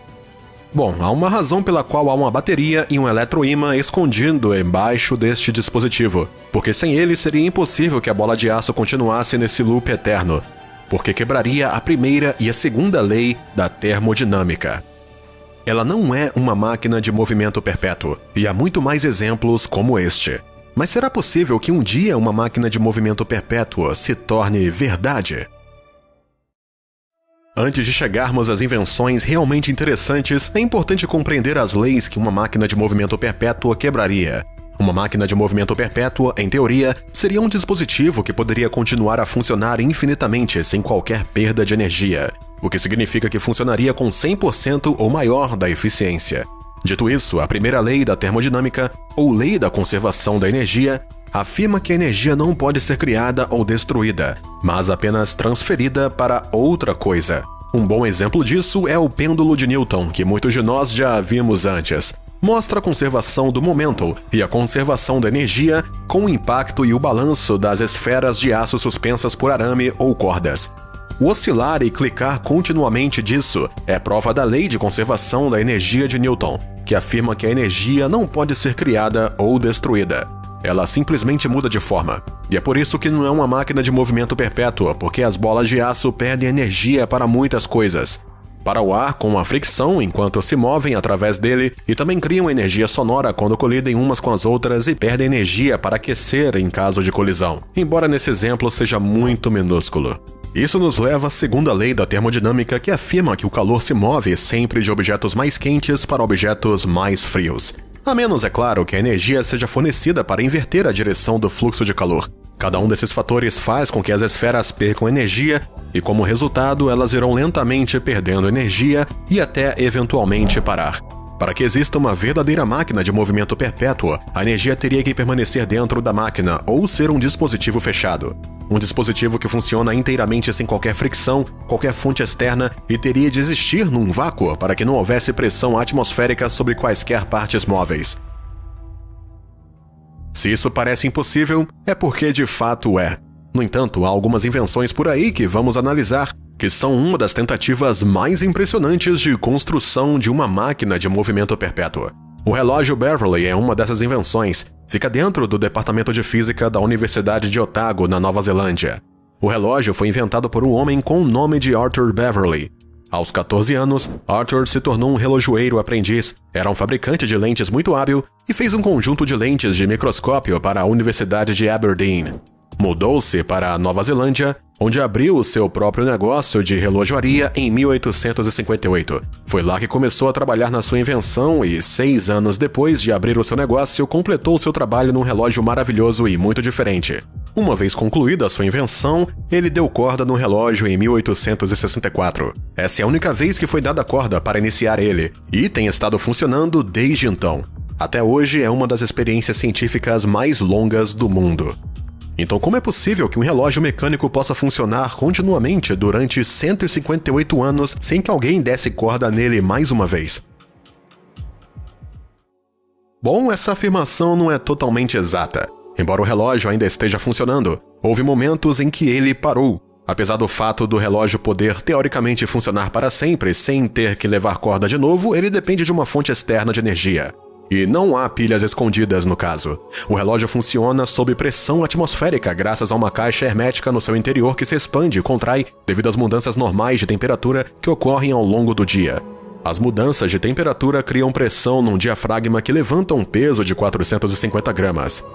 Bom, há uma razão pela qual há uma bateria e um eletroímã escondido embaixo deste dispositivo, porque sem ele seria impossível que a bola de aço continuasse nesse loop eterno, porque quebraria a primeira e a segunda lei da termodinâmica. Ela não é uma máquina de movimento perpétuo, e há muito mais exemplos como este. Mas será possível que um dia uma máquina de movimento perpétuo se torne verdade? Antes de chegarmos às invenções realmente interessantes, é importante compreender as leis que uma máquina de movimento perpétuo quebraria. Uma máquina de movimento perpétuo, em teoria, seria um dispositivo que poderia continuar a funcionar infinitamente sem qualquer perda de energia, o que significa que funcionaria com 100% ou maior da eficiência. Dito isso, a primeira lei da termodinâmica, ou lei da conservação da energia, afirma que a energia não pode ser criada ou destruída, mas apenas transferida para outra coisa. Um bom exemplo disso é o pêndulo de Newton, que muitos de nós já vimos antes. Mostra a conservação do momento e a conservação da energia com o impacto e o balanço das esferas de aço suspensas por arame ou cordas. O oscilar e clicar continuamente disso é prova da lei de conservação da energia de Newton, que afirma que a energia não pode ser criada ou destruída. Ela simplesmente muda de forma. E é por isso que não é uma máquina de movimento perpétuo, porque as bolas de aço perdem energia para muitas coisas. Para o ar com a fricção enquanto se movem através dele e também criam energia sonora quando colidem umas com as outras e perdem energia para aquecer em caso de colisão, embora nesse exemplo seja muito minúsculo. Isso nos leva à segunda lei da termodinâmica, que afirma que o calor se move sempre de objetos mais quentes para objetos mais frios. A menos, é claro, que a energia seja fornecida para inverter a direção do fluxo de calor. Cada um desses fatores faz com que as esferas percam energia e, como resultado, elas irão lentamente perdendo energia e até eventualmente parar. Para que exista uma verdadeira máquina de movimento perpétuo, a energia teria que permanecer dentro da máquina ou ser um dispositivo fechado. Um dispositivo que funciona inteiramente sem qualquer fricção, qualquer fonte externa e teria de existir num vácuo para que não houvesse pressão atmosférica sobre quaisquer partes móveis. Se isso parece impossível, é porque de fato é. No entanto, há algumas invenções por aí que vamos analisar, que são uma das tentativas mais impressionantes de construção de uma máquina de movimento perpétuo. O relógio Beverly é uma dessas invenções. Fica dentro do Departamento de Física da Universidade de Otago, na Nova Zelândia. O relógio foi inventado por um homem com o nome de Arthur Beverly. Aos 14 anos, Arthur se tornou um relojoeiro aprendiz, era um fabricante de lentes muito hábil e fez um conjunto de lentes de microscópio para a Universidade de Aberdeen. Mudou-se para a Nova Zelândia, onde abriu o seu próprio negócio de relojoaria em 1858. Foi lá que começou a trabalhar na sua invenção e, 6 anos depois de abrir o seu negócio, completou seu trabalho num relógio maravilhoso e muito diferente. Uma vez concluída a sua invenção, ele deu corda no relógio em 1864. Essa é a única vez que foi dada corda para iniciar ele, e tem estado funcionando desde então. Até hoje é uma das experiências científicas mais longas do mundo. Então, como é possível que um relógio mecânico possa funcionar continuamente durante 158 anos sem que alguém desse corda nele mais uma vez? Bom, essa afirmação não é totalmente exata. Embora o relógio ainda esteja funcionando, houve momentos em que ele parou. Apesar do fato do relógio poder teoricamente funcionar para sempre sem ter que levar corda de novo, ele depende de uma fonte externa de energia. E não há pilhas escondidas no caso. O relógio funciona sob pressão atmosférica graças a uma caixa hermética no seu interior que se expande e contrai devido às mudanças normais de temperatura que ocorrem ao longo do dia. As mudanças de temperatura criam pressão num diafragma que levanta um peso de 450 gramas.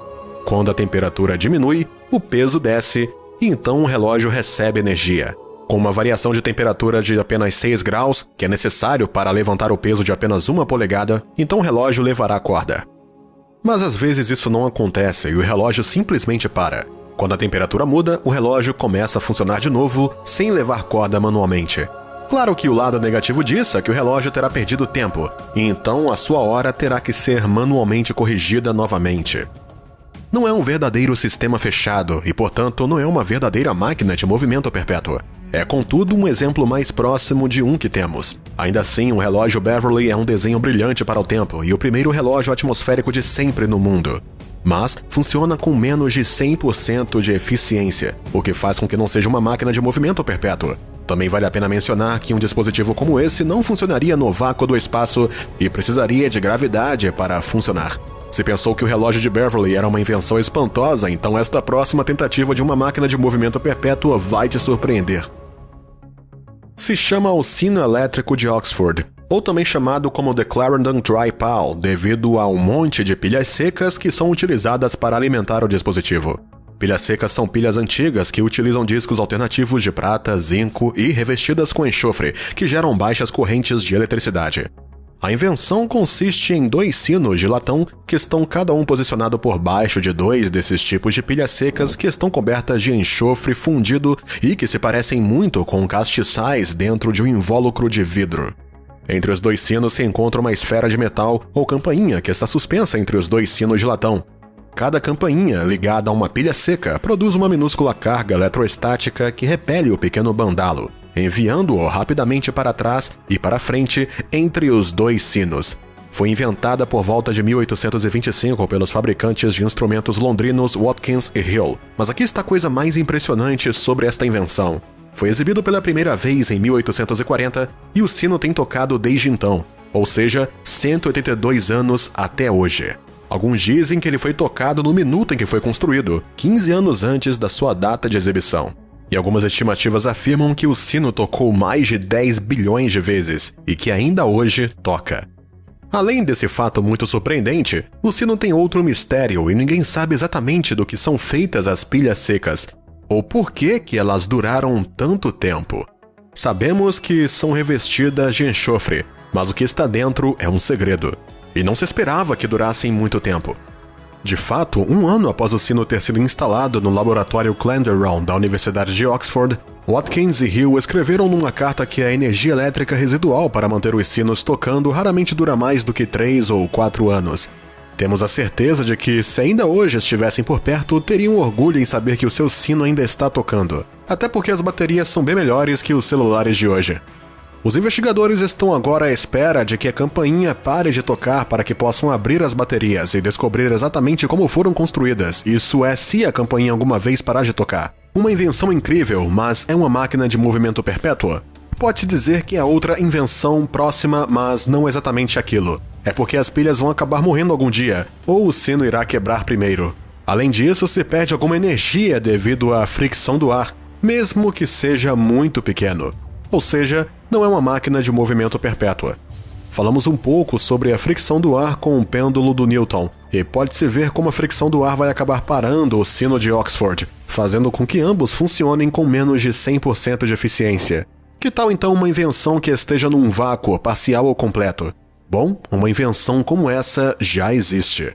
Quando a temperatura diminui, o peso desce e então o relógio recebe energia. Com uma variação de temperatura de apenas 6 graus, que é necessário para levantar o peso de apenas 1 polegada, então o relógio levará a corda. Mas às vezes isso não acontece e o relógio simplesmente para. Quando a temperatura muda, o relógio começa a funcionar de novo, sem levar corda manualmente. Claro que o lado negativo disso é que o relógio terá perdido tempo, e então a sua hora terá que ser manualmente corrigida novamente. Não é um verdadeiro sistema fechado e, portanto, não é uma verdadeira máquina de movimento perpétuo. É, contudo, um exemplo mais próximo de um que temos. Ainda assim, o relógio Beverly é um desenho brilhante para o tempo e o primeiro relógio atmosférico de sempre no mundo. Mas funciona com menos de 100% de eficiência, o que faz com que não seja uma máquina de movimento perpétuo. Também vale a pena mencionar que um dispositivo como esse não funcionaria no vácuo do espaço e precisaria de gravidade para funcionar. Se pensou que o relógio de Beverly era uma invenção espantosa, então esta próxima tentativa de uma máquina de movimento perpétuo vai te surpreender. Se chama o sino elétrico de Oxford, ou também chamado como The Clarendon Dry Pal, devido a um monte de pilhas secas que são utilizadas para alimentar o dispositivo. Pilhas secas são pilhas antigas que utilizam discos alternativos de prata, zinco e revestidas com enxofre, que geram baixas correntes de eletricidade. A invenção consiste em 2 sinos de latão que estão cada um posicionado por baixo de 2 desses tipos de pilhas secas que estão cobertas de enxofre fundido e que se parecem muito com castiçais dentro de um invólucro de vidro. Entre os 2 sinos se encontra uma esfera de metal ou campainha que está suspensa entre os 2 sinos de latão. Cada campainha, ligada a uma pilha seca, produz uma minúscula carga eletrostática que repele o pequeno bandalo, enviando-o rapidamente para trás e para frente entre os 2 sinos. Foi inventada por volta de 1825 pelos fabricantes de instrumentos londrinos Watkins e Hill. Mas aqui está a coisa mais impressionante sobre esta invenção. Foi exibido pela primeira vez em 1840 e o sino tem tocado desde então, ou seja, 182 anos até hoje. Alguns dizem que ele foi tocado no minuto em que foi construído, 15 anos antes da sua data de exibição. E algumas estimativas afirmam que o sino tocou mais de 10 bilhões de vezes e que ainda hoje toca. Além desse fato muito surpreendente, o sino tem outro mistério e ninguém sabe exatamente do que são feitas as pilhas secas, ou por que elas duraram tanto tempo. Sabemos que são revestidas de enxofre, mas o que está dentro é um segredo. E não se esperava que durassem muito tempo. De fato, 1 ano após o sino ter sido instalado no laboratório Clenderon da Universidade de Oxford, Watkins e Hill escreveram numa carta que a energia elétrica residual para manter os sinos tocando raramente dura mais do que 3 ou 4 anos. Temos a certeza de que, se ainda hoje estivessem por perto, teriam orgulho em saber que o seu sino ainda está tocando, até porque as baterias são bem melhores que os celulares de hoje. Os investigadores estão agora à espera de que a campainha pare de tocar para que possam abrir as baterias e descobrir exatamente como foram construídas, isso é, se a campainha alguma vez parar de tocar. Uma invenção incrível, mas é uma máquina de movimento perpétuo? Pode-se dizer que é outra invenção próxima, mas não exatamente aquilo. É porque as pilhas vão acabar morrendo algum dia, ou o sino irá quebrar primeiro. Além disso, se perde alguma energia devido à fricção do ar, mesmo que seja muito pequeno. Ou seja, não é uma máquina de movimento perpétua. Falamos um pouco sobre a fricção do ar com o pêndulo do Newton, e pode-se ver como a fricção do ar vai acabar parando o sino de Oxford, fazendo com que ambos funcionem com menos de 100% de eficiência. Que tal então uma invenção que esteja num vácuo, parcial ou completo? Bom, uma invenção como essa já existe.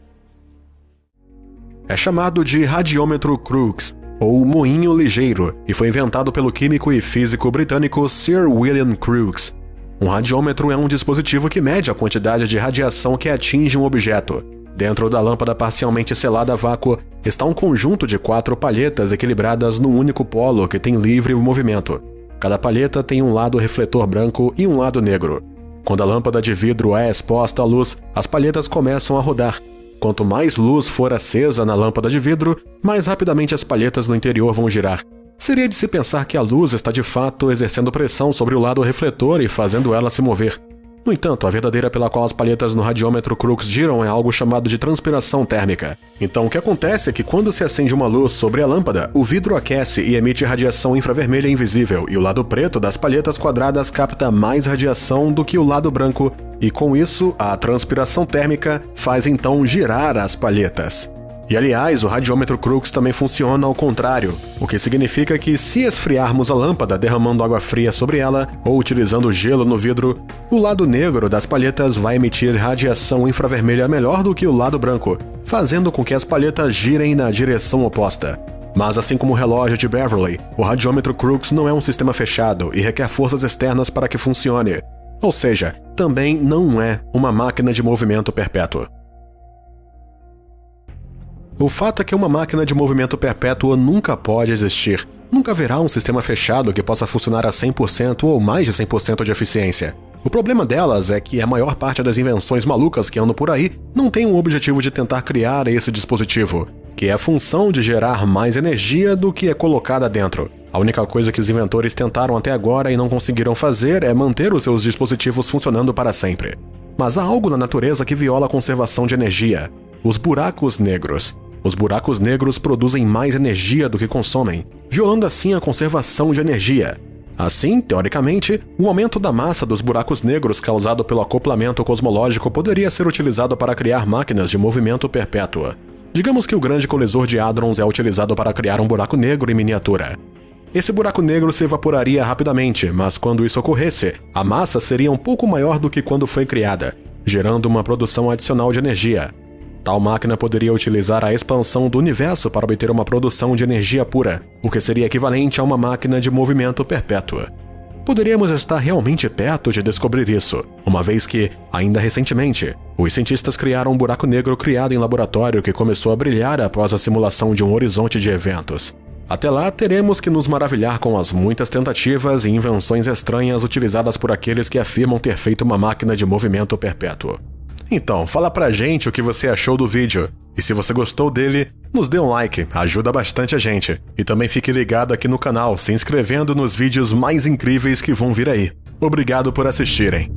É chamado de radiômetro Crookes, ou moinho ligeiro, e foi inventado pelo químico e físico britânico Sir William Crookes. Um radiômetro é um dispositivo que mede a quantidade de radiação que atinge um objeto. Dentro da lâmpada parcialmente selada a vácuo está um conjunto de 4 palhetas equilibradas num único polo que tem livre movimento. Cada palheta tem um lado refletor branco e um lado negro. Quando a lâmpada de vidro é exposta à luz, as palhetas começam a rodar. Quanto mais luz for acesa na lâmpada de vidro, mais rapidamente as palhetas no interior vão girar. Seria de se pensar que a luz está de fato exercendo pressão sobre o lado refletor e fazendo ela se mover. No entanto, a verdadeira pela qual as palhetas no radiômetro Crookes giram é algo chamado de transpiração térmica. Então o que acontece é que quando se acende uma luz sobre a lâmpada, o vidro aquece e emite radiação infravermelha invisível, e o lado preto das palhetas quadradas capta mais radiação do que o lado branco, e com isso, a transpiração térmica faz então girar as palhetas. E aliás, o radiômetro Crookes também funciona ao contrário, o que significa que se esfriarmos a lâmpada derramando água fria sobre ela ou utilizando gelo no vidro, o lado negro das palhetas vai emitir radiação infravermelha melhor do que o lado branco, fazendo com que as palhetas girem na direção oposta. Mas assim como o relógio de Beverly, o radiômetro Crookes não é um sistema fechado e requer forças externas para que funcione. Ou seja, também não é uma máquina de movimento perpétuo. O fato é que uma máquina de movimento perpétuo nunca pode existir. Nunca haverá um sistema fechado que possa funcionar a 100% ou mais de 100% de eficiência. O problema delas é que a maior parte das invenções malucas que andam por aí não tem o objetivo de tentar criar esse dispositivo, que é a função de gerar mais energia do que é colocada dentro. A única coisa que os inventores tentaram até agora e não conseguiram fazer é manter os seus dispositivos funcionando para sempre. Mas há algo na natureza que viola a conservação de energia: os buracos negros. Os buracos negros produzem mais energia do que consomem, violando assim a conservação de energia. Assim, teoricamente, o aumento da massa dos buracos negros causado pelo acoplamento cosmológico poderia ser utilizado para criar máquinas de movimento perpétuo. Digamos que o grande colisor de hadrons é utilizado para criar um buraco negro em miniatura. Esse buraco negro se evaporaria rapidamente, mas quando isso ocorresse, a massa seria um pouco maior do que quando foi criada, gerando uma produção adicional de energia. Tal máquina poderia utilizar a expansão do universo para obter uma produção de energia pura, o que seria equivalente a uma máquina de movimento perpétuo. Poderíamos estar realmente perto de descobrir isso, uma vez que, ainda recentemente, os cientistas criaram um buraco negro criado em laboratório que começou a brilhar após a simulação de um horizonte de eventos. Até lá, teremos que nos maravilhar com as muitas tentativas e invenções estranhas utilizadas por aqueles que afirmam ter feito uma máquina de movimento perpétuo. Então, fala pra gente o que você achou do vídeo, e se você gostou dele, nos dê um like, ajuda bastante a gente. E também fique ligado aqui no canal, se inscrevendo nos vídeos mais incríveis que vão vir aí. Obrigado por assistirem.